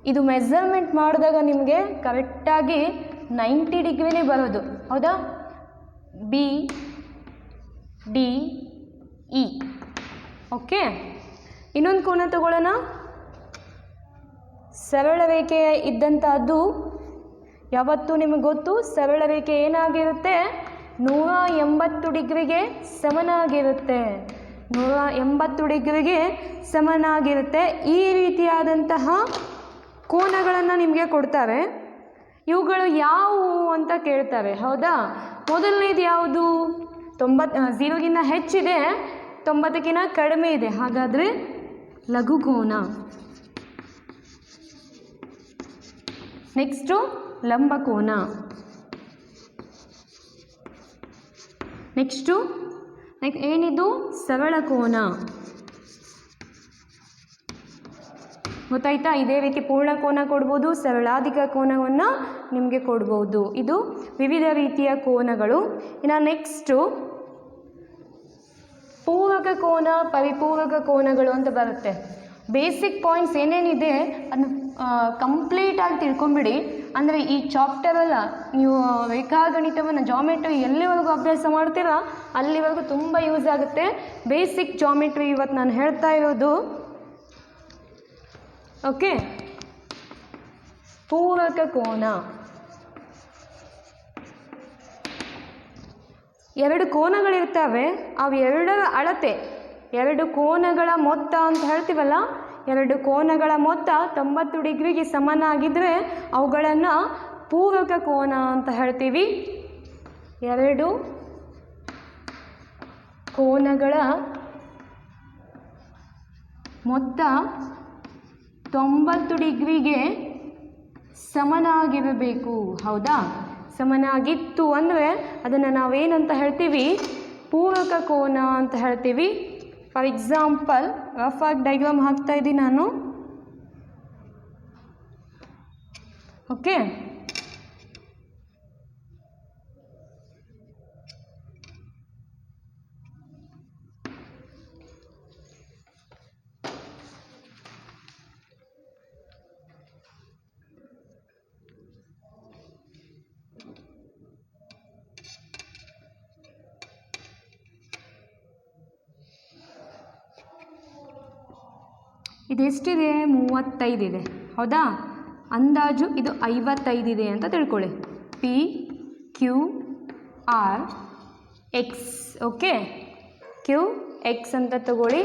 ಇದು ಮೆಜರ್ಮೆಂಟ್ ಮಾಡಿದಾಗ ನಿಮಗೆ ಕರೆಕ್ಟಾಗಿ 90 ಡಿಗ್ರಿನೇ ಬರೋದು. ಹೌದಾ. B D E. ಓಕೆ. ಇನ್ನೊಂದು ಕೋನ ತಗೊಳ್ಳೋಣ. ಸರಳ ರೇಖೆ ಇದ್ದಂಥದ್ದು ಯಾವತ್ತೂ ನಿಮಗೆ ಗೊತ್ತು, ಸರಳ ರೇಖೆ ಏನಾಗಿರುತ್ತೆ, 180 ಡಿಗ್ರಿಗೆ ಸಮನಾಗಿರುತ್ತೆ. 180 ಡಿಗ್ರಿಗೆ ಸಮನಾಗಿರುತ್ತೆ. ಈ ರೀತಿಯಾದಂತಹ ಕೋನಗಳನ್ನು ನಿಮಗೆ ಕೊಡ್ತಾರೆ. ಇವುಗಳು ಯಾವುವು ಅಂತ ಕೇಳ್ತಾರೆ. ಹೌದಾ. ಮೊದಲನೇದು ಯಾವುದು, 0ಗಿಂತ ಹೆಚ್ಚಿದೆ, 90ಕ್ಕಿಂತ ಕಡಿಮೆ ಇದೆ, ಹಾಗಾದರೆ ಲಘುಕೋನ. ನೆಕ್ಸ್ಟು ಲಂಬಕೋನ. ನೆಕ್ಸ್ಟು ಏನಿದು, ಸರಳ ಕೋನ. ಗೊತ್ತಾಯ್ತಾ. ಇದೇ ರೀತಿ ಪೂರ್ಣ ಕೋನ ಕೊಡ್ಬೋದು, ಸರಳಾಧಿಕ ಕೋನವನ್ನು ನಿಮಗೆ ಕೊಡ್ಬೋದು. ಇದು ವಿವಿಧ ರೀತಿಯ ಕೋನಗಳು. ಇನ್ನು ನೆಕ್ಸ್ಟು ಪೂರಕ ಕೋನ, ಪರಿಪೂರಕ ಕೋನಗಳು ಅಂತ ಬರುತ್ತೆ. ಬೇಸಿಕ್ ಪಾಯಿಂಟ್ಸ್ ಏನೇನಿದೆ ಅದನ್ನು ಕಂಪ್ಲೀಟಾಗಿ ತಿಳ್ಕೊಂಬಿಡಿ. ಅಂದರೆ ಈ ಚಾಪ್ಟರಲ್ಲ, ನೀವು ರೇಖಾಗಣಿತವನ್ನು, ಜಾಮೆಟ್ರಿ ಎಲ್ಲಿವರೆಗೂ ಅಭ್ಯಾಸ ಮಾಡ್ತೀರಾ ಅಲ್ಲಿವರೆಗೂ ತುಂಬ ಯೂಸ್ ಆಗುತ್ತೆ. ಬೇಸಿಕ್ ಜಾಮೆಟ್ರಿ ಇವತ್ತು ನಾನು ಹೇಳ್ತಾ ಇರೋದು. ಓಕೆ. ಪೂರಕ ಕೋನ. ಎರಡು ಕೋನಗಳಿರ್ತವೆ, ಅವು ಎರಡರ ಅಳತೆ, ಎರಡು ಕೋನಗಳ ಮೊತ್ತ ಅಂತ ಹೇಳ್ತೀವಲ್ಲ, ಎರಡು ಕೋನಗಳ ಮೊತ್ತ 90 ಡಿಗ್ರಿಗೆ ಸಮನಾಗಿದ್ದರೆ ಅವುಗಳನ್ನು ಪೂರಕ ಕೋನ ಅಂತ ಹೇಳ್ತೀವಿ. ಎರಡು ಕೋನಗಳ ಮೊತ್ತ 90 ಡಿಗ್ರಿಗೆ ಸಮನಾಗಿರಬೇಕು. ಹೌದಾ. ಸಮನಾಗಿತ್ತು ಅಂದರೆ ಅದನ್ನು ನಾವೇನಂತ ಹೇಳ್ತೀವಿ, ಪೂರಕ ಕೋನ ಅಂತ ಹೇಳ್ತೀವಿ. ಫಾರ್ ಎಕ್ಸಾಂಪಲ್, ರಫ್ ಆಗಿ ಡೈಗ್ರಾಮ್ ಹಾಕ್ತಾ ಇದ್ದೀನಿ ನಾನು. ಓಕೆ. ಇದೆಷ್ಟಿದೆ, 35 ಇದೆ. ಹೌದಾ. ಅಂದಾಜು ಇದು 55 ಇದೆ ಅಂತ ತಿಳ್ಕೊಳ್ಳಿ. P Q R X. Okay. Q X ಅಂತ ತಗೊಳ್ಳಿ.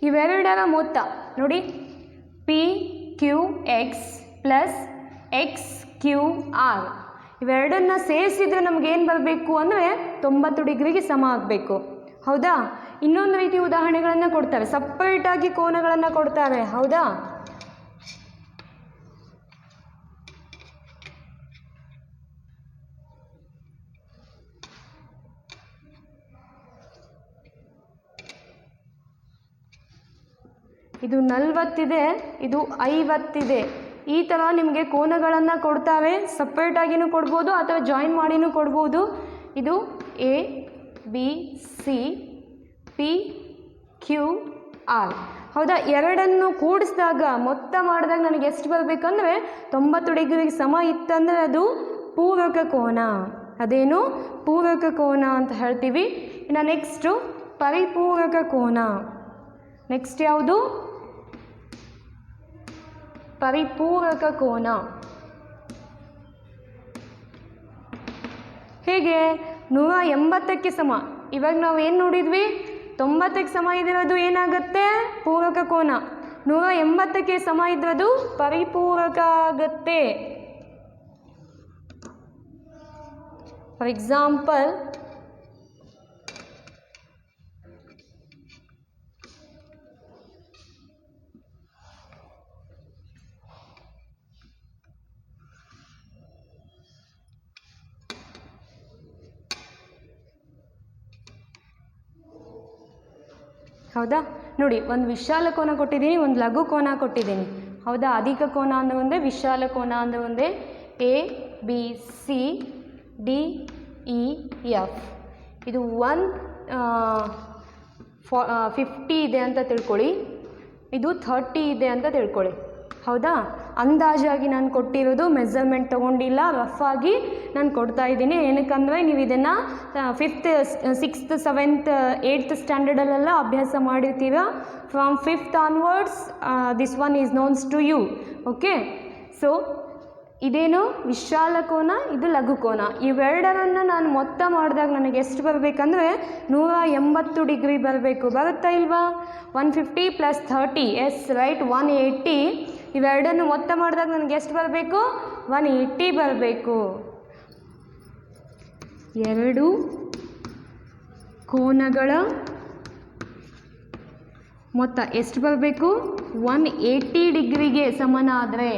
ಇವೆರಡರ ಮೊತ್ತ ನೋಡಿ, P Q X plus X Q R. ಇವೆರಡನ್ನ ಸೇರಿಸಿದ್ರೆ ನಮಗೇನು ಬರಬೇಕು ಅಂದರೆ 90 ಡಿಗ್ರಿಗೆ ಸಮ ಆಗಬೇಕು. ಹೌದಾ. ಇನ್ನೊಂದು ರೀತಿ ಉದಾಹರಣೆಗಳನ್ನು ಕೊಡ್ತಾರೆ, ಸಪ್ರೇಟಾಗಿ ಕೋನಗಳನ್ನು ಕೊಡ್ತಾರೆ. ಹೌದಾ. ಇದು 40 ಇದೆ, ಇದು 50 ಇದೆ. ಈ ಥರ ನಿಮಗೆ ಕೋನಗಳನ್ನು ಕೊಡ್ತಾರೆ. ಸಪ್ರೇಟಾಗಿಯೂ ಕೊಡ್ಬೋದು ಅಥವಾ ಜಾಯಿನ್ ಮಾಡಿನೂ ಕೊಡ್ಬೋದು. ಇದು A B C P Q R. ಹೌದಾ. ಎರಡನ್ನು ಕೂಡಿಸಿದಾಗ, ಮೊತ್ತ ಮಾಡಿದಾಗ ನನಗೆ ಎಷ್ಟು ಬರಬೇಕಂದ್ರೆ 90 ಡಿಗ್ರಿಗೆ ಸಮ ಇತ್ತಂದರೆ ಅದು ಪೂರಕ ಕೋನ. ಅದೇನು, ಪೂರಕ ಕೋನ ಅಂತ ಹೇಳ್ತೀವಿ. ಇನ್ನು ನೆಕ್ಸ್ಟು ಪರಿಪೂರಕ ಕೋನ. ನೆಕ್ಸ್ಟ್ ಯಾವುದು, ಪರಿಪೂರಕ ಕೋನ. ಹೇಗೆ, 180ಕ್ಕೆ ಸಮ. ಇವಾಗ ನಾವು ಏನು ನೋಡಿದ್ವಿ, 90ಕ್ಕೆ ಸಮ ಇದ್ರದು ಏನಾಗುತ್ತೆ, ಪೂರಕ ಕೋನ. 180ಕ್ಕೆ ಸಮ ಇದ್ರದು ಪರಿಪೂರಕ ಆಗುತ್ತೆ. ಫಾರ್ ಎಕ್ಸಾಂಪಲ್, ಹೌದಾ. ನೋಡಿ, ಒಂದು ವಿಶಾಲ ಕೋನ ಕೊಟ್ಟಿದ್ದೀನಿ, ಒಂದು ಲಘು ಕೋನ ಕೊಟ್ಟಿದ್ದೀನಿ. ಹೌದಾ. ಅಧಿಕ ಕೋನ ಅಂದರೆ ಒಂದೇ, ವಿಶಾಲ ಕೋನ ಅಂದರೆ ಒಂದೇ. A B C D E F. ಇದು 50 ಇದೆ ಅಂತ ತಿಳ್ಕೊಳ್ಳಿ, ಇದು 30 ಇದೆ ಅಂತ ತಿಳ್ಕೊಳ್ಳಿ. ಹೌದಾ? ಅಂದಾಜಾಗಿ ನಾನು ಕೊಟ್ಟಿರೋದು, ಮೆಜರ್ಮೆಂಟ್ ತೊಗೊಂಡಿಲ್ಲ, ರಫ್ ಆಗಿ ನಾನು ಕೊಡ್ತಾ ಇದ್ದೀನಿ. ಏನಕ್ಕಂದರೆ ನೀವು ಇದನ್ನು 5th 6th 7th 8th ಸ್ಟ್ಯಾಂಡರ್ಡಲ್ಲೆಲ್ಲ ಅಭ್ಯಾಸ ಮಾಡಿರ್ತೀರ. From 5th onwards this one is knowns to you. Okay, so ಇದೇನು ವಿಶಾಲ ಕೋನ, ಇದು ಲಘು ಕೋನ. ಇವೆರಡರನ್ನು ನಾನು ಮೊತ್ತ ಮಾಡಿದಾಗ ನನಗೆ ಎಷ್ಟು ಬರಬೇಕಂದ್ರೆ 180 ಡಿಗ್ರಿ ಬರಬೇಕು. ಬರುತ್ತಾ ಇಲ್ವಾ? 150 + 30, ಎಸ್ ರೈಟ್, 180. ಇವೆರಡನ್ನು ಮೊತ್ತ ಮಾಡಿದಾಗ ನನಗೆ ಎಷ್ಟು ಬರಬೇಕು? 180 ಬರಬೇಕು. ಎರಡು ಕೋನಗಳ ಮೊತ್ತ ಎಷ್ಟು ಬರಬೇಕು? 180 ಡಿಗ್ರಿಗೆ ಸಮನಾದರೆ,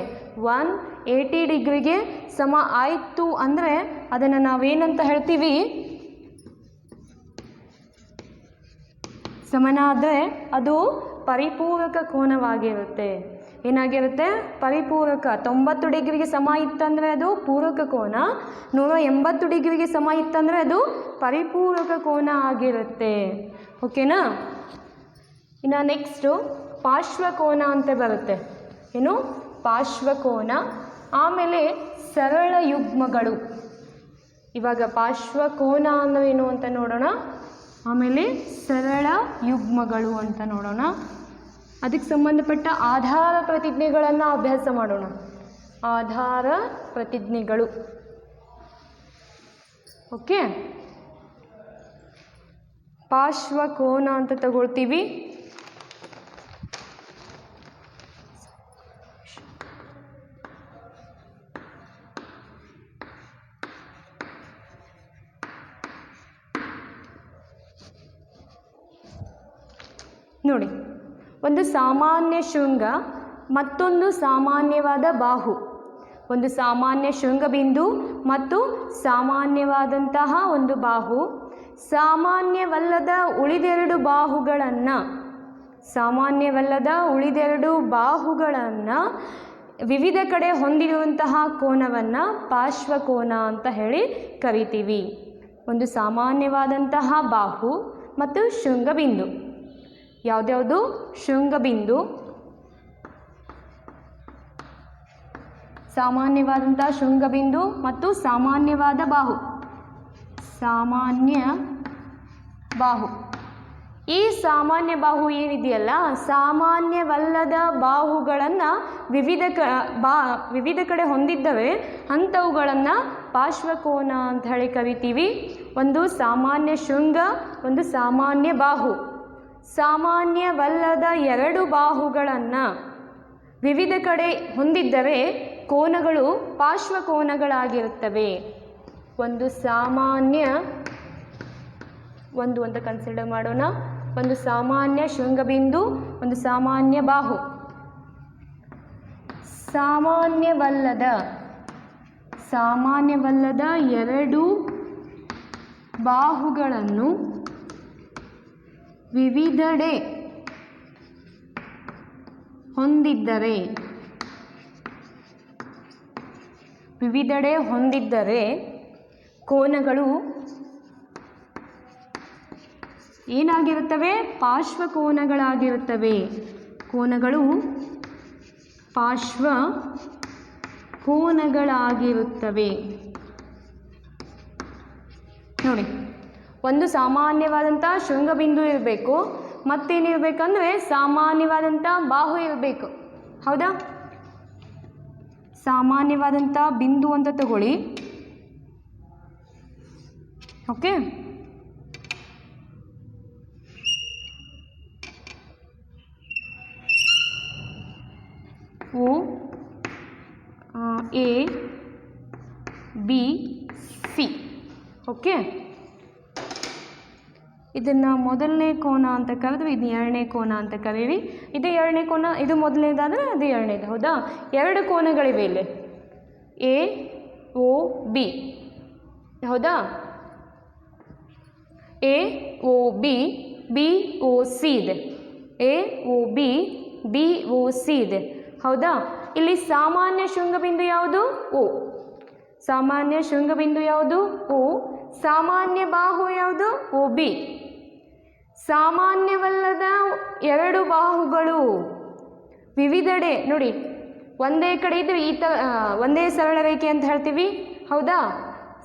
180 ಡಿಗ್ರಿಗೆ ಸಮ ಆಯಿತು ಅಂದರೆ ಅದನ್ನು ನಾವೇನಂತ ಹೇಳ್ತೀವಿ? ಸಮನಾದರೆ ಅದು ಪರಿಪೂರಕ ಕೋನವಾಗಿರುತ್ತೆ. ಏನಾಗಿರುತ್ತೆ? ಪರಿಪೂರಕ. 90 ಡಿಗ್ರಿಗೆ ಸಮ ಇತ್ತಂದರೆ ಅದು ಪೂರಕ ಕೋನ, 180 ಡಿಗ್ರಿಗೆ ಸಮ ಇತ್ತಂದರೆ ಅದು ಪರಿಪೂರಕ ಕೋನ ಆಗಿರುತ್ತೆ. ಓಕೆನಾ? ಇನ್ನು ನೆಕ್ಸ್ಟು ಪಾರ್ಶ್ವಕೋನ ಅಂತ ಬರುತ್ತೆ. ಏನು? ಪಾರ್ಶ್ವಕೋನ. ಆಮೇಲೆ ಸರಳ ಯುಗ್ಮಗಳು. ಇವಾಗ ಪಾರ್ಶ್ವಕೋನ ಅಂದರೆ ಏನು ಅಂತ ನೋಡೋಣ, ಆಮೇಲೆ ಸರಳ ಯುಗ್ಮಗಳು ಅಂತ ನೋಡೋಣ. ಅದಕ್ಕೆ ಸಂಬಂಧಪಟ್ಟ ಆಧಾರ ಪ್ರತಿಜ್ಞೆಗಳನ್ನು ಅಭ್ಯಾಸ ಮಾಡೋಣ. ಆಧಾರ ಪ್ರತಿಜ್ಞೆಗಳು. ಓಕೆ, ಪಾರ್ಶ್ವಕೋನ ಅಂತ ತಗೊಳ್ತೀವಿ. ನೋಡಿ, ಒಂದು ಸಾಮಾನ್ಯ ಶೃಂಗ, ಮತ್ತೊಂದು ಸಾಮಾನ್ಯವಾದ ಬಾಹು. ಒಂದು ಸಾಮಾನ್ಯ ಶೃಂಗಬಿಂದು ಮತ್ತು ಸಾಮಾನ್ಯವಾದಂತಹ ಒಂದು ಬಾಹು. ಸಾಮಾನ್ಯವಲ್ಲದ ಉಳಿದೆರಡು ಬಾಹುಗಳನ್ನು ವಿವಿಧ ಕಡೆ ಹೊಂದಿರುವಂತಹ ಕೋನವನ್ನು ಪಾರ್ಶ್ವಕೋನ ಅಂತ ಹೇಳಿ ಕರಿತೀವಿ. ಒಂದು ಸಾಮಾನ್ಯವಾದಂತಹ ಬಾಹು ಮತ್ತು ಶೃಂಗಬಿಂದು. ಯಾವುದ್ಯಾವುದು? ಶೃಂಗಬಿಂದು, ಸಾಮಾನ್ಯವಾದಂತಹ ಶೃಂಗಬಿಂದು ಮತ್ತು ಸಾಮಾನ್ಯವಾದ ಬಾಹು. ಸಾಮಾನ್ಯ ಬಾಹು. ಈ ಸಾಮಾನ್ಯ ಬಾಹು ಏನಿದೆಯಲ್ಲ, ಸಾಮಾನ್ಯವಲ್ಲದ ಬಾಹುಗಳನ್ನು ವಿವಿಧ ಕಡೆ ಹೊಂದಿದ್ದವೆ, ಅಂಥವುಗಳನ್ನು ಪಾರ್ಶ್ವಕೋನ ಅಂತ ಹೇಳಿ ಕರಿತೀವಿ. ಒಂದು ಸಾಮಾನ್ಯ ಶೃಂಗ, ಒಂದು ಸಾಮಾನ್ಯ ಬಾಹು. ಸಾಮಾನ್ಯವಲ್ಲದ ಎರಡು ಬಾಹುಗಳನ್ನು ವಿವಿಧ ಕಡೆ ಹೊಂದಿದ್ದರೆ ಕೋನಗಳು ಪಾರ್ಶ್ವಕೋನಗಳಾಗಿರುತ್ತವೆ. ಒಂದು ಸಾಮಾನ್ಯ ಅಂತ ಕನ್ಸಿಡರ್ ಮಾಡೋಣ. ಒಂದು ಸಾಮಾನ್ಯ ಶೃಂಗಬಿಂದು, ಒಂದು ಸಾಮಾನ್ಯ ಬಾಹು. ಸಾಮಾನ್ಯವಲ್ಲದ ಎರಡು ಬಾಹುಗಳನ್ನು ವಿವಿಧೆಡೆ ಹೊಂದಿದ್ದರೆ ಕೋನಗಳು ಏನಾಗಿರುತ್ತವೆ? ಪಾರ್ಶ್ವಕೋನಗಳಾಗಿರುತ್ತವೆ. ಕೋನಗಳು ಪಾರ್ಶ್ವಕೋನಗಳಾಗಿರುತ್ತವೆ. ನೋಡಿ, ಒಂದು ಸಾಮಾನ್ಯವಾದಂಥ ಶೃಂಗಬಿಂದು ಇರಬೇಕು, ಮತ್ತೇನಿರಬೇಕಂದ್ರೆ ಸಾಮಾನ್ಯವಾದಂಥ ಬಾಹು ಇರಬೇಕು. ಹೌದಾ? ಸಾಮಾನ್ಯವಾದಂಥ ಬಿಂದು ಅಂತ ತಗೊಳ್ಳಿ. Okay, O A B C. Okay, ಇದನ್ನು ಮೊದಲನೇ ಕೋನ ಅಂತ ಕರೆದ್ರೆ ಇದು ಎರಡನೇ ಕೋನ ಅಂತ ಕರೀರಿ. ಇದು ಎರಡನೇ ಕೋನ, ಇದು ಮೊದಲನೇದಾದರೆ ಅದು ಎರಡನೇದು. ಹೌದಾ? ಎರಡು ಕೋನಗಳಿವೆ ಇಲ್ಲಿ, ಎ ಒ ಬಿ. ಹೌದಾ? A O B, B O C ಇದೆ. A O B, B O C ಇದೆ. ಹೌದಾ? ಇಲ್ಲಿ ಸಾಮಾನ್ಯ ಶೃಂಗಬಿಂದು ಯಾವುದು? ಓ. ಸಾಮಾನ್ಯ ಶೃಂಗಬಿಂದು ಯಾವುದು? ಓ. ಸಾಮಾನ್ಯ ಬಾಹು ಯಾವುದು? O B. ಸಾಮಾನ್ಯವಲ್ಲದ ಎರಡು ಬಾಹುಗಳು ವಿವಿಧೆಡೆ ನೋಡಿ, ಒಂದೇ ಕಡೆ ಇದ್ರೆ ಈ ಥರ ಒಂದೇ ಸರಳ ರೇಖೆ ಅಂತ ಹೇಳ್ತೀವಿ, ಹೌದಾ?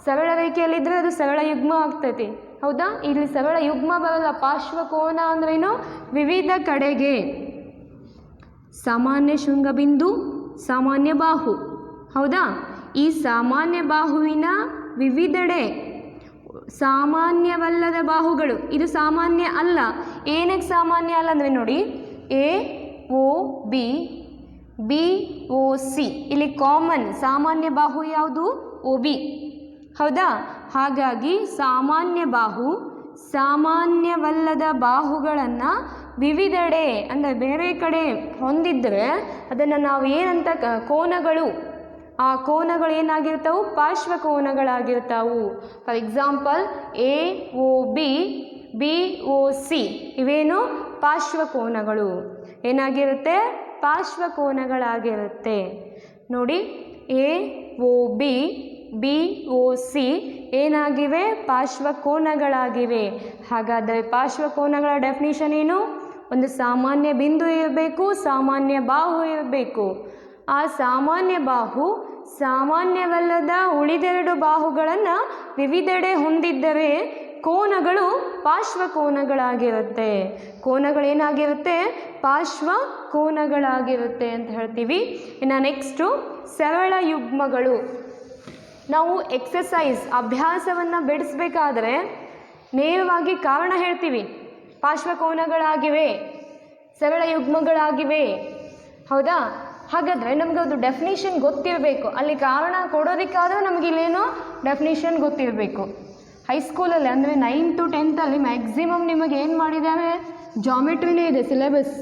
ಸರಳ ರೇಖೆಯಲ್ಲಿದ್ದರೆ ಅದು ಸರಳ ಯುಗ್ಮ ಆಗ್ತೈತಿ, ಹೌದಾ? ಇಲ್ಲಿ ಸರಳ ಯುಗ್ಮ ಬರಲ್ಲ. ಪಾರ್ಶ್ವಕೋನ ಅಂದ್ರೇನು? ವಿವಿಧ ಕಡೆಗೆ. ಸಾಮಾನ್ಯ ಶೃಂಗಬಿಂದು, ಸಾಮಾನ್ಯ ಬಾಹು, ಹೌದಾ? ಈ ಸಾಮಾನ್ಯ ಬಾಹುವಿನ ವಿವಿಧೆಡೆ ಸಾಮಾನ್ಯವಲ್ಲದ ಬಾಹುಗಳು, ಇದು ಸಾಮಾನ್ಯ ಅಲ್ಲ. ಏನಕ್ಕೆ ಸಾಮಾನ್ಯ ಅಲ್ಲ ಅಂದರೆ ನೋಡಿ, A O B, B O C, ಇಲ್ಲಿ ಕಾಮನ್ ಸಾಮಾನ್ಯ ಬಾಹು ಯಾವುದು? ಓ ಬಿ, ಹೌದಾ? ಹಾಗಾಗಿ ಸಾಮಾನ್ಯ ಬಾಹು ಸಾಮಾನ್ಯವಲ್ಲದ ಬಾಹುಗಳನ್ನು ವಿವಿಧೆಡೆ ಅಂದರೆ ಬೇರೆ ಕಡೆ ಹೊಂದಿದ್ದರೆ ಅದನ್ನು ನಾವು ಏನಂತ ಕೋನಗಳು, ಆ ಕೋನಗಳು ಏನಾಗಿರ್ತಾವು? ಪಾರ್ಶ್ವಕೋನಗಳಾಗಿರ್ತಾವು. For example A O B, B O C ಇವೇನು? ಪಾರ್ಶ್ವಕೋನಗಳು. ಏನಾಗಿರುತ್ತೆ? ಪಾರ್ಶ್ವಕೋನಗಳಾಗಿರುತ್ತೆ. ನೋಡಿ, A O B, B O C ಏನಾಗಿವೆ? ಪಾರ್ಶ್ವಕೋನಗಳಾಗಿವೆ. ಹಾಗಾದರೆ ಪಾರ್ಶ್ವಕೋನಗಳ ಡೆಫಿನಿಷನ್ ಏನು? ಒಂದು ಸಾಮಾನ್ಯ ಬಿಂದು ಇರಬೇಕು, ಸಾಮಾನ್ಯ ಬಾಹು ಇರಬೇಕು. ಆ ಸಾಮಾನ್ಯ ಬಾಹು ಸಾಮಾನ್ಯವಲ್ಲದ ಉಳಿದೆರಡು ಬಾಹುಗಳನ್ನು ವಿವಿಧೆಡೆ ಹೊಂದಿದ್ದರೆ ಕೋನಗಳು ಪಾರ್ಶ್ವಕೋನಗಳಾಗಿರುತ್ತೆ. ಕೋನಗಳೇನಾಗಿರುತ್ತೆ? ಪಾರ್ಶ್ವಕೋನಗಳಾಗಿರುತ್ತೆ ಅಂತ ಹೇಳ್ತೀವಿ. ಇನ್ನು ನೆಕ್ಸ್ಟು ಸರಳ ಯುಗ್ಮಗಳು. ನಾವು ಎಕ್ಸಸೈಸ್ ಅಭ್ಯಾಸವನ್ನು ಬಿಡಿಸ್ಬೇಕಾದ್ರೆ ನೇರವಾಗಿ ಕಾರಣ ಹೇಳ್ತೀವಿ, ಪಾರ್ಶ್ವಕೋನಗಳಾಗಿವೆ, ಸರಳ ಯುಗ್ಮಗಳಾಗಿವೆ, ಹೌದಾ? ಹಾಗಾದರೆ ನಮಗೆ ಅದು ಡೆಫಿನಿಷನ್ ಗೊತ್ತಿರಬೇಕು. ಅಲ್ಲಿ ಕಾರಣ ಕೊಡೋದಕ್ಕಾದರೂ ನಮಗೆ ಇಲ್ಲೇನೋ ಡೆಫಿನಿಷನ್ ಗೊತ್ತಿರಬೇಕು. ಹೈಸ್ಕೂಲಲ್ಲಿ ಅಂದರೆ 9th to 10th ಮ್ಯಾಕ್ಸಿಮಮ್ ನಿಮಗೆ ಏನು ಮಾಡಿದ್ದಾರೆ? ಜಾಮೆಟ್ರಿನೇ ಇದೆ ಸಿಲೆಬಸ್,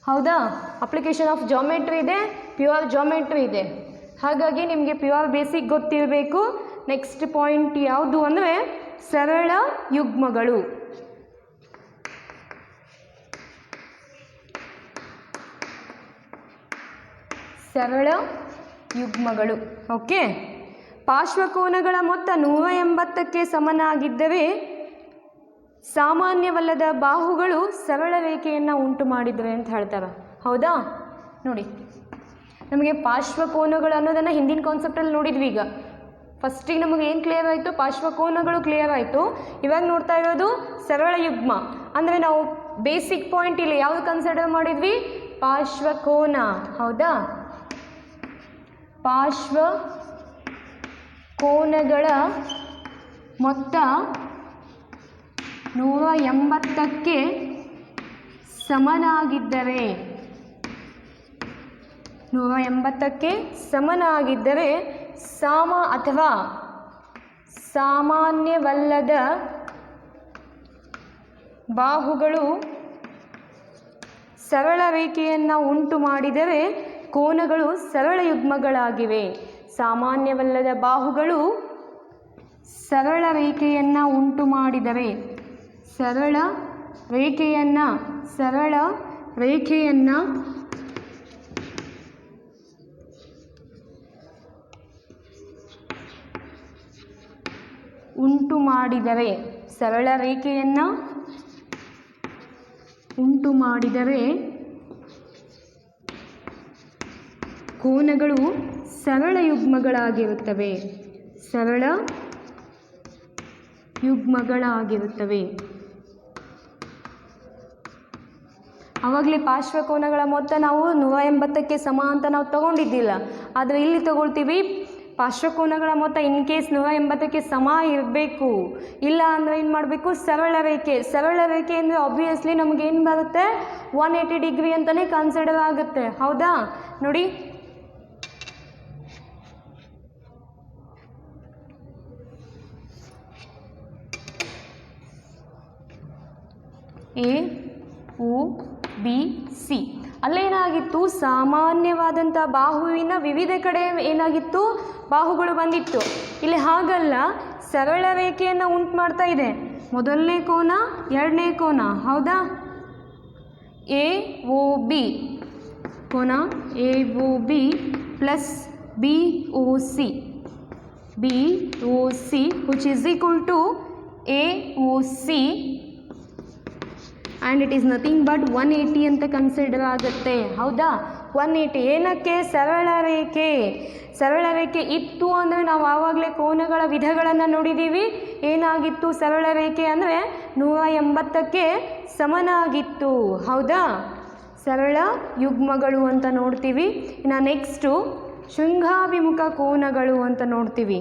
ಹೌದಾ? ಅಪ್ಲಿಕೇಶನ್ ಆಫ್ ಜಾಮೆಟ್ರಿ ಇದೆ, ಪ್ಯೂರ್ ಜಾಮೆಟ್ರಿ ಇದೆ. ಹಾಗಾಗಿ ನಿಮಗೆ ಪ್ಯೂರ್ ಬೇಸಿಕ್ ಗೊತ್ತಿರಬೇಕು. ನೆಕ್ಸ್ಟ್ ಪಾಯಿಂಟ್ ಯಾವುದು ಅಂದರೆ ಸರಳ ಯುಗ್ಮಗಳು. ಸರಳ ಯುಗ್ಮಗಳು. ಓಕೆ, ಪಾರ್ಶ್ವಕೋನಗಳ ಮೊತ್ತ 180ಕ್ಕೆ ಸಮನಾಗಿದ್ದರೆ ಸಾಮಾನ್ಯವಲ್ಲದ ಬಾಹುಗಳು ಸರಳ ರೇಖೆಯನ್ನು ಉಂಟು ಮಾಡಿದರೆ ಅಂತ ಹೇಳ್ತಾರೆ, ಹೌದಾ? ನೋಡಿ, ನಮಗೆ ಪಾರ್ಶ್ವಕೋನಗಳು ಅನ್ನೋದನ್ನು ಹಿಂದಿನ ಕಾನ್ಸೆಪ್ಟಲ್ಲಿ ನೋಡಿದ್ವಿ. ಈಗ ಫಸ್ಟಿಗೆ ನಮಗೆ ಏನು ಕ್ಲಿಯರ್ ಆಯಿತು? ಪಾರ್ಶ್ವಕೋನಗಳು ಕ್ಲಿಯರ್ ಆಯಿತು. ಇವಾಗ ನೋಡ್ತಾ ಇರೋದು ಸರಳ ಯುಗ್ಮ. ಅಂದರೆ ನಾವು ಬೇಸಿಕ್ ಪಾಯಿಂಟ್ ಇಲ್ಲಿ ಯಾವುದು ಕನ್ಸಿಡರ್ ಮಾಡಿದ್ವಿ? ಪಾರ್ಶ್ವಕೋನ, ಹೌದಾ? ಪಾರ್ಶ್ವಕೋನಗಳ ಮೊತ್ತ 180ಕ್ಕೆ ಸಮನಾಗಿದ್ದರೆ 180ಕ್ಕೆ ಸಮನಾಗಿದ್ದರೆ ಅಥವಾ ಸಾಮಾನ್ಯವಲ್ಲದ ಬಾಹುಗಳು ಸರಳ ರೇಖೆಯನ್ನು ಉಂಟು ಮಾಡಿದರೆ ಕೋನಗಳು ಸರಳ ಯುಗ್ಮಗಳಾಗಿವೆ. ಸಾಮಾನ್ಯವಲ್ಲದ ಬಾಹುಗಳು ಸರಳ ರೇಖೆಯನ್ನು ಉಂಟು ಮಾಡಿದರೆ ಸರಳ ರೇಖೆಯನ್ನು ಉಂಟು ಮಾಡಿದರೆ ಕೋನಗಳು ಸರಳ ಯುಗ್ಮಗಳಾಗಿರುತ್ತವೆ. ಆವಾಗಲೇ ಪಾರ್ಶ್ವಕೋನಗಳ ಮೊತ್ತ ನಾವು 180ಕ್ಕೆ ಸಮ ಅಂತ ನಾವು ತಗೊಂಡಿದ್ದಿಲ್ಲ. ಆದರೆ ಇಲ್ಲಿ ತಗೊಳ್ತೀವಿ ಪಾರ್ಶ್ವಕೋನಗಳ ಮೊತ್ತ ಇನ್ ಕೇಸ್ 180ಕ್ಕೆ ಸಮ ಇರಬೇಕು. ಇಲ್ಲ ಅಂದರೆ ಏನು ಮಾಡಬೇಕು? ಸರಳ ರೇಖೆ ಅಂದರೆ ಆಬ್ವಿಯಸ್ಲಿ ನಮಗೇನು ಬರುತ್ತೆ? 180 ಡಿಗ್ರಿ ಅಂತಲೇ ಕನ್ಸಿಡರ್ ಆಗುತ್ತೆ, ಹೌದಾ? ನೋಡಿ, ಎ ಓ ಬಿ ಸಿ ಅಲ್ಲೇನಾಗಿತ್ತು? ಸಾಮಾನ್ಯವಾದಂಥ ಬಾಹುವಿನ ವಿವಿಧ ಕಡೆ ಏನಾಗಿತ್ತು? ಬಾಹುಗಳು ಬಂದಿತ್ತು. ಇಲ್ಲಿ ಹಾಗಲ್ಲ, ಸರಳ ರೇಖೆಯನ್ನು ಉಂಟು ಮಾಡ್ತಾ ಇದೆ. ಮೊದಲನೇ ಕೋನ, ಎರಡನೇ ಕೋನ, ಹೌದಾ? ಎ ಓ ಬಿ ಕೋನ A O B plus B O C which is equal to A O C and it is nothing but 180 ಅಂತ ಕನ್ಸಿಡರ್ ಆಗುತ್ತೆ. ಹೌದಾ? 180 ಏನಕ್ಕೆ? ಸರಳ ರೇಖೆ ಇತ್ತು ಅಂದರೆ ನಾವು ಆವಾಗಲೇ ಕೋನಗಳ ವಿಧಗಳನ್ನು ನೋಡಿದ್ದೀವಿ. ಏನಾಗಿತ್ತು? ಸರಳ ರೇಖೆ ಅಂದರೆ 180ಕ್ಕೆ ಸಮನಾಗಿತ್ತು. ಹೌದಾ? ಸರಳ ಯುಗ್ಮಗಳು ಅಂತ ನೋಡ್ತೀವಿ. ಇನ್ನು ನೆಕ್ಸ್ಟು ಶೃಂಗಾಭಿಮುಖ ಕೋನಗಳು ಅಂತ ನೋಡ್ತೀವಿ.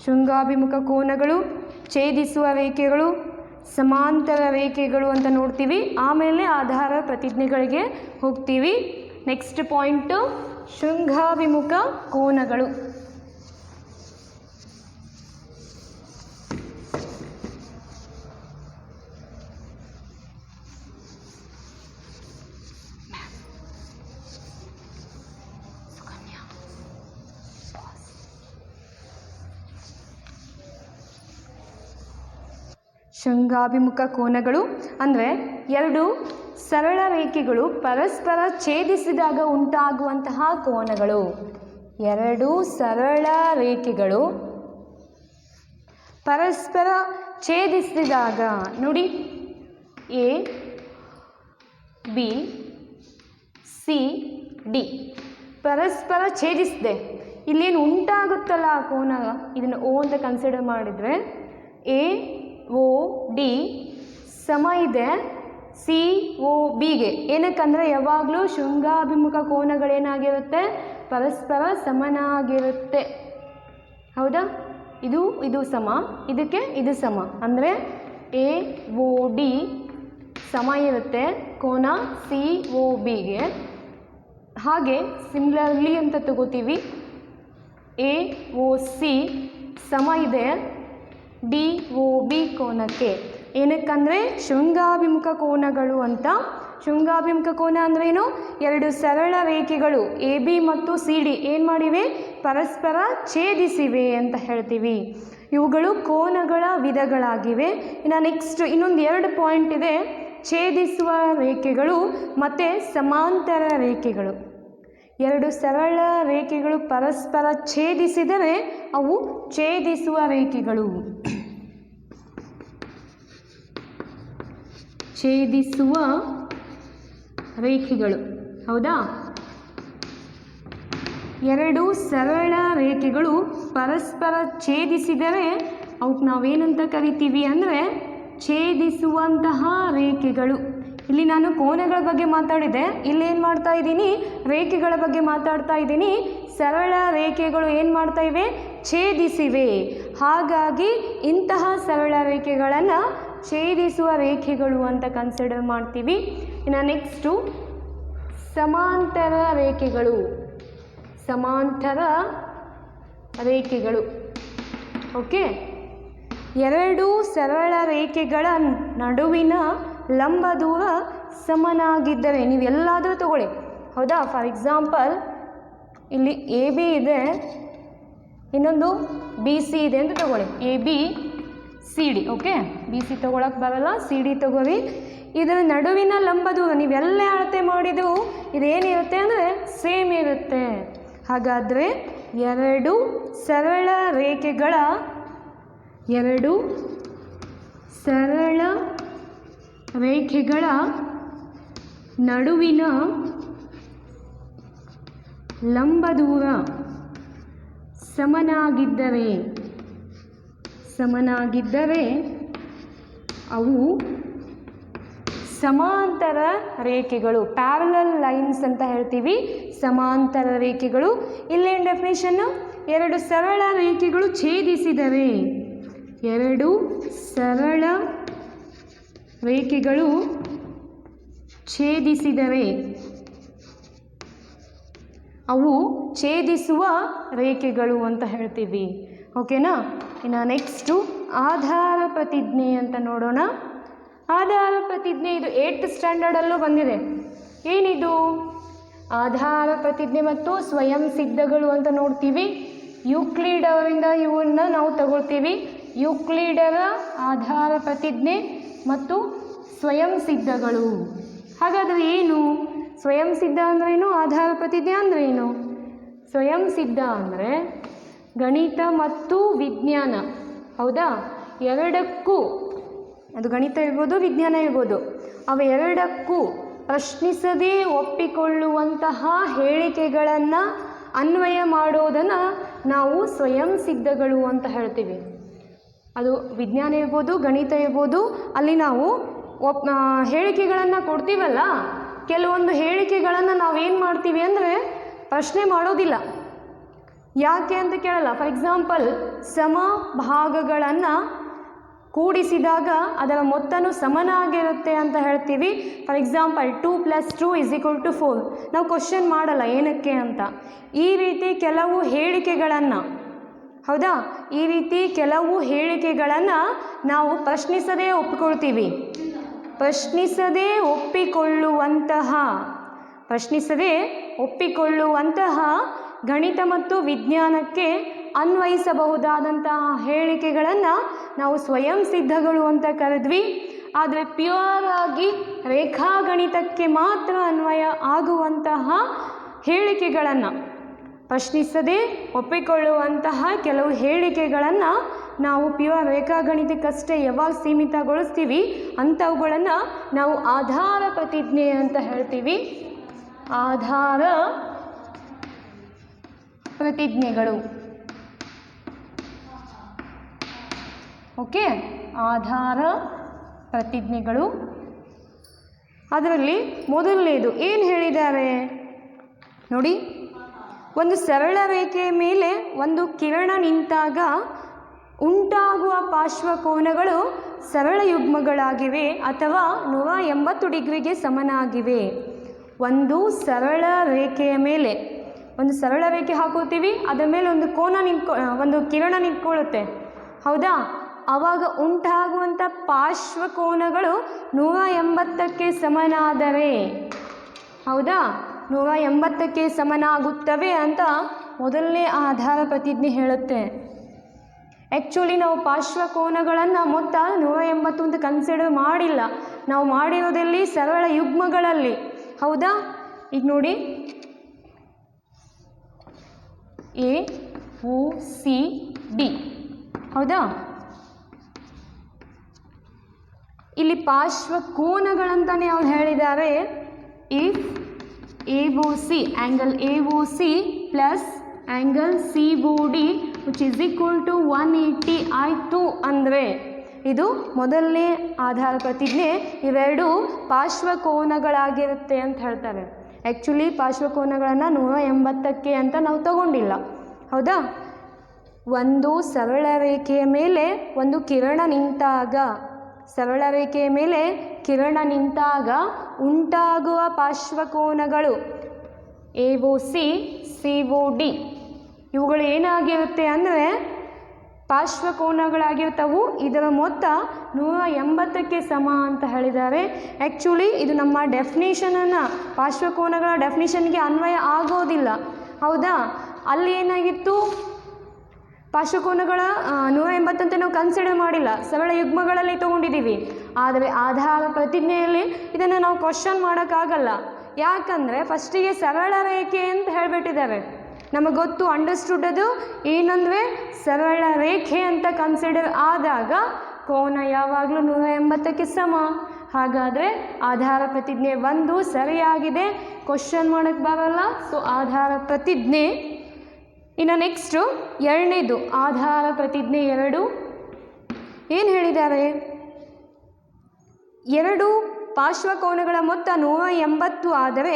ಶೃಂಗಾಭಿಮುಖ ಕೋನಗಳು, ಛೇದಿಸುವ ರೇಖೆಗಳು, ಸಮಾಂತರ ರೇಖೆಗಳು ಅಂತ ನೋಡ್ತೀವಿ. ಆಮೇಲೆ ಆಧಾರ ಪ್ರತಿಜ್ಞೆಗಳಿಗೆ ಹೋಗ್ತೀವಿ. ನೆಕ್ಸ್ಟ್ ಪಾಯಿಂಟು ಶೃಂಗಾಭಿಮುಖ ಕೋನಗಳು. ಶೃಂಗಾಭಿಮುಖ ಕೋನಗಳು ಅಂದರೆ ಎರಡು ಸರಳ ರೇಖೆಗಳು ಪರಸ್ಪರ ಛೇದಿಸಿದಾಗ ಉಂಟಾಗುವಂತಹ ಕೋನಗಳು. ಎರಡು ಸರಳ ರೇಖೆಗಳು ಪರಸ್ಪರ ಛೇದಿಸಿದಾಗ, ನೋಡಿ ಎ ಬಿ ಸಿ ಡಿ ಪರಸ್ಪರ ಛೇದಿಸಿದೆ. ಇಲ್ಲೇನು ಉಂಟಾಗುತ್ತಲ್ಲ ಆ ಕೋನ, ಇದನ್ನು ಓ ಅಂತ ಕನ್ಸಿಡರ್ ಮಾಡಿದರೆ ಎ ಒ ಡಿ ಸಮ ಇದೆ ಸಿ ಒ ಬಿಗೆ. ಏನಕ್ಕಂದರೆ ಯಾವಾಗಲೂ ಶೃಂಗಾಭಿಮುಖ ಕೋನಗಳೇನಾಗಿರುತ್ತೆ? ಪರಸ್ಪರ ಸಮನಾಗಿರುತ್ತೆ. ಹೌದಾ? ಇದು ಸಮ, ಇದಕ್ಕೆ ಇದು ಸಮ. ಅಂದರೆ ಎ ಒ ಡಿ ಸಮ ಇರುತ್ತೆ ಕೋನ ಸಿ ಒ ಬಿಗೆ. ಹಾಗೆ ಸಿಮಿಲರ್ಲಿ ಅಂತ ತಗೋತೀವಿ, ಎ ಒ ಸಿ ಸಮ ಇದೆ ಡಿ ಒ ಬಿ ಕೋನಕ್ಕೆ. ಏನಕ್ಕಂದರೆ ಶೃಂಗಾಭಿಮುಖ ಕೋನಗಳು ಅಂತ. ಶೃಂಗಾಭಿಮುಖ ಕೋನ ಅಂದ್ರೇನು? ಎರಡು ಸರಳ ರೇಖೆಗಳು ಎ ಬಿ ಮತ್ತು ಸಿ ಡಿ ಏನು ಮಾಡಿವೆ? ಪರಸ್ಪರ ಛೇದಿಸಿವೆ ಅಂತ ಹೇಳ್ತೀವಿ. ಇವುಗಳು ಕೋನಗಳ ವಿಧಗಳಾಗಿವೆ. ಇನ್ನು ನೆಕ್ಸ್ಟ್ ಇನ್ನೊಂದು 2 ಪಾಯಿಂಟ್ ಇದೆ, ಛೇದಿಸುವ ರೇಖೆಗಳು ಮತ್ತು ಸಮಾಂತರ ರೇಖೆಗಳು. ಎರಡು ಸರಳ ರೇಖೆಗಳು ಪರಸ್ಪರ ಛೇದಿಸಿದರೆ ಅವು ಛೇದಿಸುವ ರೇಖೆಗಳು. ಛೇದಿಸುವ ರೇಖೆಗಳು. ಹೌದಾ? ಎರಡು ಸರಳ ರೇಖೆಗಳು ಪರಸ್ಪರ ಛೇದಿಸಿದರೆ ಅವಕ್ಕೆ ನಾವೇನಂತ ಕರಿತೀವಿ ಅಂದರೆ ಛೇದಿಸುವಂತಹ ರೇಖೆಗಳು. ಇಲ್ಲಿ ನಾನು ಕೋನಗಳ ಬಗ್ಗೆ ಮಾತಾಡಿದೆ, ಇಲ್ಲೇನು ಮಾಡ್ತಾ ಇದ್ದೀನಿ? ರೇಖೆಗಳ ಬಗ್ಗೆ ಮಾತಾಡ್ತಾ ಇದ್ದೀನಿ. ಸರಳ ರೇಖೆಗಳು ಏನು ಮಾಡ್ತಾ ಇವೆ? ಛೇದಿಸಿವೆ. ಹಾಗಾಗಿ ಇಂತಹ ಸರಳ ರೇಖೆಗಳನ್ನು ಛೇದಿಸುವ ರೇಖೆಗಳು ಅಂತ ಕನ್ಸಿಡರ್ ಮಾಡ್ತೀವಿ. ಇನ್ನು ನೆಕ್ಸ್ಟು ಸಮಾಂತರ ರೇಖೆಗಳು. ಸಮಾಂತರ ರೇಖೆಗಳು. ಓಕೆ, ಎರಡು ಸರಳ ರೇಖೆಗಳ ನಡುವಿನ ಲಂಬ ದೂರ ಸಮನಾಗಿದ್ದರೆ, ನೀವು ಎಲ್ಲಾದರೂ ತಗೊಳ್ಳಿ. ಹೌದಾ? ಫಾರ್ ಎಕ್ಸಾಂಪಲ್ ಇಲ್ಲಿ ಎ ಬಿ ಇದೆ, ಇನ್ನೊಂದು ಬಿ ಸಿ ಇದೆ ಅಂತ ತಗೊಳ್ಳಿ. A B C D. Okay, B C ತೊಗೊಳಕ್ಕೆ ಬರಲ್ಲ, ಸಿ ಡಿ ತಗೋರಿ. ಇದರ ನಡುವಿನ ಲಂಬ ದೂರ ನೀವೆಲ್ಲ ಅಳತೆ ಮಾಡಿದ್ದು ಇದೇನಿರುತ್ತೆ ಅಂದರೆ ಸೇಮ್ ಇರುತ್ತೆ. ಹಾಗಾದರೆ ಎರಡು ಸರಳ ರೇಖೆಗಳ ನಡುವಿನ ಲಂಬ ದೂರ ಸಮನಾಗಿದ್ದರೆ ಅವು ಸಮಾಂತರ ರೇಖೆಗಳು. ಪ್ಯಾರಲಲ್ ಲೈನ್ಸ್ ಅಂತ ಹೇಳ್ತೀವಿ, ಸಮಾಂತರ ರೇಖೆಗಳು. ಇಲ್ಲೇನು ಡೆಫಿನೇಷನ್ನು? ಎರಡು ಸರಳ ರೇಖೆಗಳು ಛೇದಿಸಿದರೆ, ಎರಡು ಸರಳ ರೇಖೆಗಳು ಛೇದಿಸಿದರೆ ಅವು ಛೇದಿಸುವ ರೇಖೆಗಳು ಅಂತ ಹೇಳ್ತೀವಿ. ಓಕೆನಾ? ಇನ್ನು ನೆಕ್ಸ್ಟು ಆಧಾರ ಪ್ರತಿಜ್ಞೆ ಅಂತ ನೋಡೋಣ. ಆಧಾರ ಪ್ರತಿಜ್ಞೆ ಇದು 8th ಸ್ಟ್ಯಾಂಡರ್ಡಲ್ಲೂ ಬಂದಿದೆ. ಏನಿದು? ಆಧಾರ ಪ್ರತಿಜ್ಞೆ ಮತ್ತು ಸ್ವಯಂ ಸಿದ್ಧಗಳು ಅಂತ ನೋಡ್ತೀವಿ. ಯೂಕ್ಲಿಡ್ ಅವರಿಂದ ಇವನ್ನ ನಾವು ತಗೊಳ್ತೀವಿ. ಯೂಕ್ಲಿಡರ ಆಧಾರ ಪ್ರತಿಜ್ಞೆ ಮತ್ತು ಸ್ವಯಂ ಸಿದ್ಧಗಳು. ಹಾಗಾದರೆ ಏನು? ಸ್ವಯಂ ಸಿದ್ಧ ಅಂದ್ರೇನು, ಆಧಾರ ಪ್ರತಿಜ್ಞೆ ಅಂದ್ರೇನು? ಸ್ವಯಂ ಸಿದ್ಧ ಅಂದರೆ ಗಣಿತ ಮತ್ತು ವಿಜ್ಞಾನ, ಹೌದಾ, ಎರಡಕ್ಕೂ, ಅದು ಗಣಿತ ಇರ್ಬೋದು ವಿಜ್ಞಾನ ಇರ್ಬೋದು, ಅವೆರಡಕ್ಕೂ ಪ್ರಶ್ನಿಸದೇ ಒಪ್ಪಿಕೊಳ್ಳುವಂತಹ ಹೇಳಿಕೆಗಳನ್ನು ಅನ್ವಯ ಮಾಡೋದನ್ನು ನಾವು ಸ್ವಯಂ ಸಿದ್ಧಗಳು ಅಂತ ಹೇಳ್ತೀವಿ. ಅದು ವಿಜ್ಞಾನ ಇರ್ಬೋದು ಗಣಿತ ಇರ್ಬೋದು, ಅಲ್ಲಿ ನಾವು ಹೇಳಿಕೆಗಳನ್ನು ಕೊಡ್ತೀವಲ್ಲ, ಕೆಲವೊಂದು ಹೇಳಿಕೆಗಳನ್ನು ನಾವೇನು ಮಾಡ್ತೀವಿ ಅಂದರೆ ಪ್ರಶ್ನೆ ಮಾಡೋದಿಲ್ಲ. ಯಾಕೆ ಅಂತ ಕೇಳಲ್ಲ. ಫಾರ್ ಎಕ್ಸಾಂಪಲ್, ಸಮ ಭಾಗಗಳನ್ನು ಕೂಡಿಸಿದಾಗ ಅದರ ಮೊತ್ತನೂ ಸಮನಾಗಿರುತ್ತೆ ಅಂತ ಹೇಳ್ತೀವಿ. For example 2 + 2 = 4. ನಾವು ಕ್ವಶನ್ ಮಾಡಲ್ಲ ಏನಕ್ಕೆ ಅಂತ. ಈ ರೀತಿ ಕೆಲವು ಹೇಳಿಕೆಗಳನ್ನು, ಹೌದಾ, ಈ ರೀತಿ ಕೆಲವು ಹೇಳಿಕೆಗಳನ್ನು ನಾವು ಪ್ರಶ್ನಿಸದೇ ಒಪ್ಪಿಕೊಳ್ತೀವಿ. ಪ್ರಶ್ನಿಸದೇ ಒಪ್ಪಿಕೊಳ್ಳುವಂತಹ ಗಣಿತ ಮತ್ತು ವಿಜ್ಞಾನಕ್ಕೆ ಅನ್ವಯಿಸಬಹುದಾದಂತಹ ಹೇಳಿಕೆಗಳನ್ನು ನಾವು ಸ್ವಯಂ ಸಿದ್ಧಗಳು ಅಂತ ಕರೆದ್ವಿ. ಆದರೆ ಪ್ಯೂರ್ ಆಗಿ ರೇಖಾಗಣಿತಕ್ಕೆ ಮಾತ್ರ ಅನ್ವಯ ಆಗುವಂತಹ ಹೇಳಿಕೆಗಳನ್ನು, ಪ್ರಶ್ನಿಸದೇ ಒಪ್ಪಿಕೊಳ್ಳುವಂತಹ ಕೆಲವು ಹೇಳಿಕೆಗಳನ್ನು ನಾವು ಪ್ಯೂರ್ ರೇಖಾಗಣಿತಕ್ಕಷ್ಟೇ ಯಾವಾಗ ಸೀಮಿತಗೊಳಿಸ್ತೀವಿ ಅಂಥವುಗಳನ್ನು ನಾವು ಆಧಾರ ಪ್ರತಿಜ್ಞೆ ಅಂತ ಹೇಳ್ತೀವಿ. ಆಧಾರ ಪ್ರತಿಜ್ಞೆಗಳು. ಓಕೆ, ಆಧಾರ ಪ್ರತಿಜ್ಞೆಗಳು. ಅದರಲ್ಲಿ ಮೊದಲನೇದು ಏನು ಹೇಳಿದ್ದಾರೆ ನೋಡಿ, ಒಂದು ಸರಳ ರೇಖೆಯ ಮೇಲೆ ಒಂದು ಕಿರಣ ನಿಂತಾಗ ಉಂಟಾಗುವ ಪಾರ್ಶ್ವಕೋನಗಳು ಸರಳ ಯುಗ್ಮಗಳಾಗಿವೆ ಅಥವಾ 180 ಡಿಗ್ರಿಗೆ ಸಮನಾಗಿವೆ. ಒಂದು ಸರಳ ರೇಖೆಯ ಮೇಲೆ ಒಂದು ಸರಳ ರೇಖೆ ಹಾಕೋತೀವಿ, ಅದರ ಮೇಲೆ ಒಂದು ಒಂದು ಕಿರಣ ನಿಂತ್ಕೊಳ್ಳುತ್ತೆ, ಹೌದಾ, ಆವಾಗ ಉಂಟಾಗುವಂಥ ಪಾರ್ಶ್ವಕೋನಗಳು 180ಕ್ಕೆ ಸಮನಾದರೆ, ಹೌದಾ, 180ಕ್ಕೆ ಸಮನಾಗುತ್ತವೆ ಅಂತ ಮೊದಲನೇ ಆಧಾರ ಪ್ರತಿಜ್ಞೆ ಹೇಳುತ್ತೆ. ಆ್ಯಕ್ಚುಲಿ ನಾವು ಪಾರ್ಶ್ವಕೋನಗಳನ್ನು ಮೊತ್ತ 180 ಅಂತ ಕನ್ಸಿಡರ್ ಮಾಡಿಲ್ಲ, ನಾವು ಮಾಡಿರೋದಲ್ಲಿ ಸರಳ ಯುಗ್ಮಗಳಲ್ಲಿ, ಹೌದಾ. ಈಗ ನೋಡಿ, AOCD, ಹೌದಾ, ಇಲ್ಲಿ ಪಾರ್ಶ್ವಕೋನಗಳಂತಲೇ ಅವ್ರು ಹೇಳಿದ್ದಾರೆ. If AOC, angle AOC plus angle COD which is equal to 180 ಆಯಿತು ಅಂದರೆ, ಇದು ಮೊದಲನೇ ಆಧಾರ ಪ್ರತಿಜ್ಞೆ. ಇವೆರಡು ಪಾರ್ಶ್ವಕೋನಗಳಾಗಿರುತ್ತೆ ಅಂತ ಹೇಳ್ತಾರೆ. ಆ್ಯಕ್ಚುಲಿ ಪಾರ್ಶ್ವಕೋನಗಳನ್ನು 180ಕ್ಕೆ ಅಂತ ನಾವು ತಗೊಂಡಿಲ್ಲ, ಹೌದಾ. ಒಂದು ಸರಳ ರೇಖೆಯ ಮೇಲೆ ಒಂದು ಕಿರಣ ನಿಂತಾಗ, ಸರಳ ರೇಖೆಯ ಮೇಲೆ ಕಿರಣ ನಿಂತಾಗ ಉಂಟಾಗುವ ಪಾರ್ಶ್ವಕೋನಗಳು AOC COD ಇವುಗಳು ಏನಾಗಿರುತ್ತೆ ಅಂದರೆ ಪಾರ್ಶ್ವಕೋನಗಳಾಗಿರ್ತವು. ಇದರ ಮೊತ್ತ 180ಕ್ಕೆ ಸಮ ಅಂತ ಹೇಳಿದ್ದಾರೆ. ಆ್ಯಕ್ಚುಲಿ ಇದು ನಮ್ಮ ಡೆಫಿನೇಷನನ್ನು, ಪಾರ್ಶ್ವಕೋನಗಳ ಡೆಫಿನೇಷನ್ಗೆ ಅನ್ವಯ ಆಗೋದಿಲ್ಲ, ಹೌದಾ. ಅಲ್ಲಿ ಏನಾಗಿತ್ತು, ಪಾರ್ಶ್ವಕೋನಗಳ 180 ಅಂತ ನಾವು ಕನ್ಸಿಡರ್ ಮಾಡಿಲ್ಲ, ಸರಳ ಯುಗ್ಮಗಳಲ್ಲಿ ತೊಗೊಂಡಿದ್ದೀವಿ. ಆದರೆ ಆಧಾರ ಪ್ರತಿಜ್ಞೆಯಲ್ಲಿ ಇದನ್ನು ನಾವು ಕ್ವಶನ್ ಮಾಡೋಕ್ಕಾಗಲ್ಲ. ಯಾಕಂದರೆ ಫಸ್ಟಿಗೆ ಸರಳ ರೇಖೆ ಅಂತ ಹೇಳಿಬಿಟ್ಟಿದ್ದಾರೆ. ನಮಗೆ ಗೊತ್ತು, ಅಂಡರ್ಸ್ಟುಡ್, ಅದು ಏನಂದರೆ ಸರಳ ರೇಖೆ ಅಂತ ಕನ್ಸಿಡರ್ ಆದಾಗ ಕೋನ ಯಾವಾಗಲೂ 180ಕ್ಕೆ ಸಮ. ಹಾಗಾದರೆ ಆಧಾರ ಪ್ರತಿಜ್ಞೆ 1 ಸರಿಯಾಗಿದೆ, ಕ್ವಶನ್ ಮಾಡೋಕ್ಕೆ ಬರಲ್ಲ, ಸೊ ಆಧಾರ ಪ್ರತಿಜ್ಞೆ. ಇನ್ನು ನೆಕ್ಸ್ಟು ಎರಡನೇದು ಆಧಾರ ಪ್ರತಿಜ್ಞೆ 2 ಏನು ಹೇಳಿದ್ದಾರೆ, ಎರಡು ಪಾರ್ಶ್ವಕೋನಗಳ ಮೊತ್ತ 180 ಆದರೆ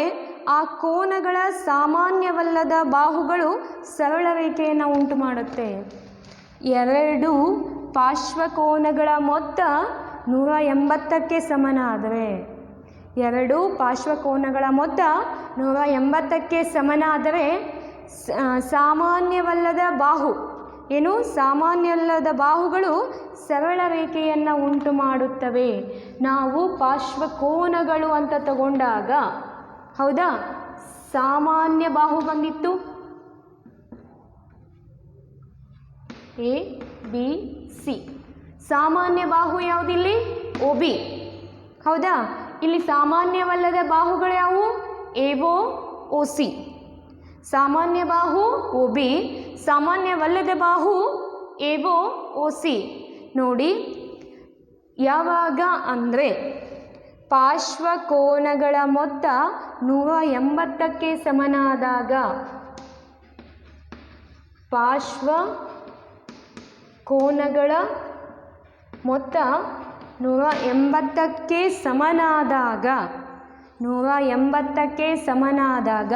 ಆ ಕೋನಗಳ ಸಾಮಾನ್ಯವಲ್ಲದ ಬಾಹುಗಳು ಸರಳ ರೇಖೆಯನ್ನು ಉಂಟು ಮಾಡುತ್ತೆ. ಎರಡು ಪಾರ್ಶ್ವಕೋನಗಳ ಮೊತ್ತ 180ಕ್ಕೆ ಸಮನಾದರೆ, ಎರಡು ಪಾರ್ಶ್ವಕೋನಗಳ ಮೊತ್ತ 180ಕ್ಕೆ ಸಮನಾದರೆ ಸಾಮಾನ್ಯವಲ್ಲದ ಬಾಹು ಏನು, ಸಾಮಾನ್ಯವಲ್ಲದ ಬಾಹುಗಳು ಸರಳ ರೇಖೆಯನ್ನು ಉಂಟು ಮಾಡುತ್ತವೆ. ನಾವು ಪಾರ್ಶ್ವಕೋನಗಳು ಅಂತ ತಗೊಂಡಾಗ, ಹೌದಾ, ಸಾಮಾನ್ಯ ಬಾಹು ಬಂದಿತ್ತು ABC. ಸಾಮಾನ್ಯ ಬಾಹು ಯಾವುದಿಲ್ಲಿ? OB, ಹೌದಾ. ಇಲ್ಲಿ ಸಾಮಾನ್ಯವಲ್ಲದ ಬಾಹುಗಳು ಯಾವುವು? A O O C. ಸಾಮಾನ್ಯ ಬಾಹು ಒ ಬಿ, ಸಾಮಾನ್ಯವಲ್ಲದ ಬಾಹು ಎ ಒ ಒ ಸಿ. ನೋಡಿ, ಯಾವಾಗ ಅಂದರೆ ಪಾರ್ಶ್ವಕೋನಗಳ ಮೊತ್ತ 180ಕ್ಕೆ ಸಮನಾದಾಗ, ಪಾರ್ಶ್ವಕೋನಗಳ ಮೊತ್ತ 180ಕ್ಕೆ ಸಮನಾದಾಗ, 180ಕ್ಕೆ ಸಮನಾದಾಗ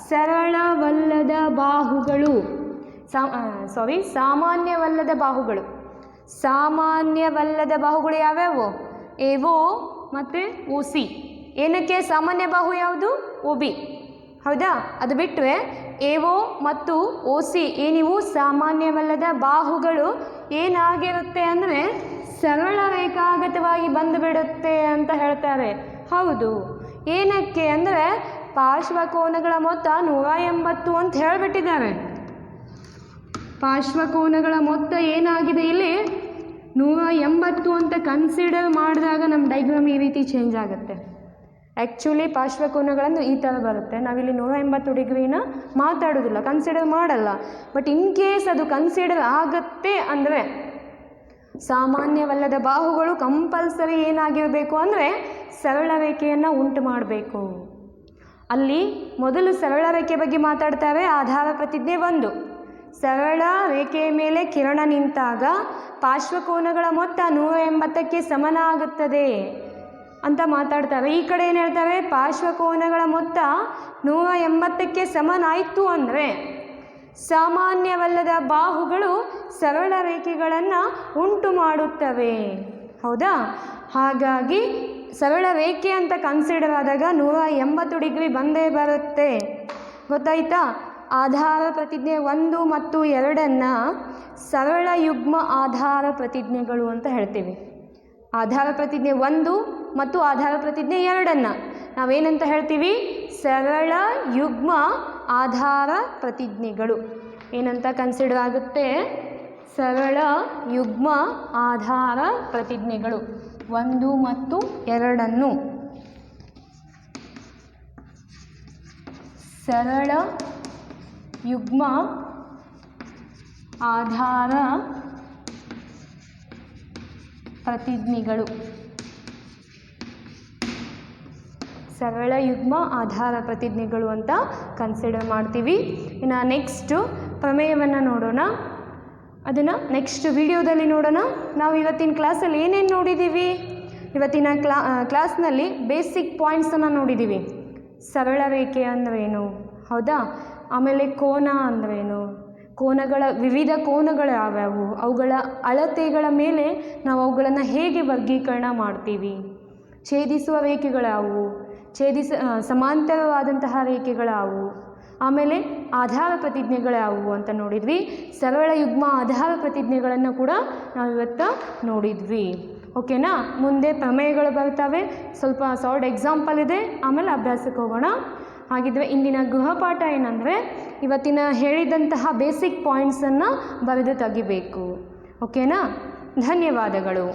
ಸರಳವಲ್ಲದ ಬಾಹುಗಳು, ಸಾಮಾನ್ಯವಲ್ಲದ ಬಾಹುಗಳು. ಸಾಮಾನ್ಯವಲ್ಲದ ಬಾಹುಗಳು ಯಾವ್ಯಾವು? ಎ ಒ ಮತ್ತು ಒ ಸಿ. ಏನಕ್ಕೆ ಸಾಮಾನ್ಯ ಬಾಹು ಯಾವುದು? ಒ ಬಿ. ಹೌದಾ? ಅದು ಬಿಟ್ಟರೆ ಎ ಒ ಮತ್ತು ಒ ಸಿ ಏನಿವು ಸಾಮಾನ್ಯವಲ್ಲದ ಬಾಹುಗಳು ಏನಾಗಿರುತ್ತೆ ಅಂದರೆ ಸರಳ ರೇಖಾಗತವಾಗಿ ಬಂದುಬಿಡುತ್ತೆ ಅಂತ ಹೇಳ್ತಾರೆ. ಹೌದು. ಏನಕ್ಕೆ ಅಂದರೆ ಪಾರ್ಶ್ವಕೋನಗಳ ಮೊತ್ತ 180 ಅಂತ ಹೇಳಿಬಿಟ್ಟಿದ್ದಾರೆ. ಪಾರ್ಶ್ವಕೋನಗಳ ಮೊತ್ತ ಏನಾಗಿದೆ ಇಲ್ಲಿ 180 ಅಂತ ಕನ್ಸಿಡರ್ ಮಾಡಿದಾಗ ನಮ್ಮ ಡೈಗ್ರಾಮ್ ಈ ರೀತಿ ಚೇಂಜ್ ಆಗುತ್ತೆ. ಆ್ಯಕ್ಚುಲಿ ಪಾರ್ಶ್ವಕೋನಗಳನ್ನು ಈ ಥರ ಬರುತ್ತೆ. ನಾವಿಲ್ಲಿ 180 ಡಿಗ್ರಿನ ಮಾತಾಡೋದಿಲ್ಲ, ಕನ್ಸಿಡರ್ ಮಾಡಲ್ಲ. ಬಟ್ ಇನ್ ಕೇಸ್ ಅದು ಕನ್ಸಿಡರ್ ಆಗುತ್ತೆ ಅಂದರೆ ಸಾಮಾನ್ಯವಲ್ಲದ ಬಾಹುಗಳು ಕಂಪಲ್ಸರಿ ಏನಾಗಿರಬೇಕು ಅಂದರೆ ಸರಳ ರೇಖೆಯನ್ನು ಉಂಟು ಮಾಡಬೇಕು. ಅಲ್ಲಿ ಮೊದಲು ಸರಳ ರೇಖೆ ಬಗ್ಗೆ ಮಾತಾಡ್ತಾರೆ. ಆಧಾರ ಪ್ರತಿಜ್ಞೆ 1. ಸರಳ ರೇಖೆಯ ಮೇಲೆ ಕಿರಣ ನಿಂತಾಗ ಪಾರ್ಶ್ವಕೋನಗಳ ಮೊತ್ತ 180ಕ್ಕೆ ಸಮನಾಗುತ್ತದೆ ಅಂತ ಮಾತಾಡ್ತಾರೆ. ಈ ಕಡೆ ಏನು ಹೇಳ್ತಾರೆ? ಪಾರ್ಶ್ವಕೋನಗಳ ಮೊತ್ತ 180ಕ್ಕೆ ಸಮನಾಯಿತು ಅಂದರೆ ಸಾಮಾನ್ಯವಲ್ಲದ ಬಾಹುಗಳು ಸರಳ ರೇಖೆಗಳನ್ನು ಉಂಟು ಮಾಡುತ್ತವೆ. ಹೌದಾ? ಹಾಗಾಗಿ ಸರಳ ರೇಖೆ ಅಂತ ಕನ್ಸಿಡರ್ ಆದಾಗ 180 ಡಿಗ್ರಿ ಬಂದೇ ಬರುತ್ತೆ. ಗೊತ್ತಾಯ್ತಾ? ಆಧಾರ ಪ್ರತಿಜ್ಞೆ 1 ಮತ್ತು 2 ಸರಳ ಯುಗ್ಮ ಆಧಾರ ಪ್ರತಿಜ್ಞೆಗಳು ಅಂತ ಹೇಳ್ತೀವಿ. ಆಧಾರ ಪ್ರತಿಜ್ಞೆ 1 ಮತ್ತು ಆಧಾರ ಪ್ರತಿಜ್ಞೆ 2 ನಾವೇನಂತ ಹೇಳ್ತೀವಿ? ಸರಳ ಯುಗ್ಮ ಆಧಾರ ಪ್ರತಿಜ್ಞೆಗಳು. ಏನಂತ ಕನ್ಸಿಡರ್ ಆಗುತ್ತೆ? ಸರಳ ಯುಗ್ಮ ಆಧಾರ ಪ್ರತಿಜ್ಞೆಗಳು 1 ಮತ್ತು 2 ಸರಳ ಯುಗ್ಮ ಆಧಾರ ಪ್ರತಿಜ್ಞೆಗಳು. ಸರಳ ಯುಗ್ಮ ಆಧಾರ ಪ್ರತಿಜ್ಞೆಗಳು ಅಂತ ಕನ್ಸಿಡರ್ ಮಾಡ್ತೀವಿ. ಇನ್ನು ನೆಕ್ಸ್ಟು ಪ್ರಮೇಯವನ್ನು ನೋಡೋಣ. ಅದನ್ನು ನೆಕ್ಸ್ಟ್ ವಿಡಿಯೋದಲ್ಲಿ ನೋಡೋಣ. ನಾವು ಇವತ್ತಿನ ಕ್ಲಾಸಲ್ಲಿ ಏನೇನು ನೋಡಿದ್ದೀವಿ? ಇವತ್ತಿನ ಕ್ಲಾಸ್ನಲ್ಲಿ ಬೇಸಿಕ್ ಪಾಯಿಂಟ್ಸನ್ನು ನೋಡಿದ್ದೀವಿ. ಸರಳ ರೇಖೆ ಅಂದ್ರೇನು, ಹೌದಾ? ಆಮೇಲೆ ಕೋನ ಅಂದ್ರೇನು, ಕೋನಗಳ ವಿವಿಧ ಕೋನಗಳು ಯಾವ್ಯಾವು, ಅವುಗಳ ಅಳತೆಗಳ ಮೇಲೆ ನಾವು ಅವುಗಳನ್ನು ಹೇಗೆ ವರ್ಗೀಕರಣ ಮಾಡ್ತೀವಿ, ಛೇದಿಸುವ ರೇಖೆಗಳಾವು, ಸಮಾಂತರವಾದಂತಹ ರೇಖೆಗಳಾವು, ಆಮೇಲೆ ಆಧಾರ ಪ್ರತಿಜ್ಞೆಗಳಾವು ಅಂತ ನೋಡಿದ್ವಿ. ಸರಳ ಯುಗ್ಮ ಆಧಾರ ಪ್ರತಿಜ್ಞೆಗಳನ್ನು ಕೂಡ ನಾವು ಇವತ್ತು ನೋಡಿದ್ವಿ. ಓಕೆನಾ? ಮುಂದೆ ಪ್ರಮೇಯಗಳು ಬರ್ತವೆ, ಸ್ವಲ್ಪ ಸಾರ್ಟ್ ಎಕ್ಸಾಂಪಲ್ ಇದೆ, ಆಮೇಲೆ ಅಭ್ಯಾಸಕ್ಕೆ ಹೋಗೋಣ. ಹಾಗಿದ್ರೆ ಇಂದಿನ ಗೃಹಪಾಠ ಏನಂದರೆ ಇವತ್ತಿನ ಹೇಳಿದಂತಹ ಬೇಸಿಕ್ ಪಾಯಿಂಟ್ಸನ್ನು ಬರೆದು ತೆಗಿಬೇಕು. ಓಕೆನಾ? ಧನ್ಯವಾದಗಳು.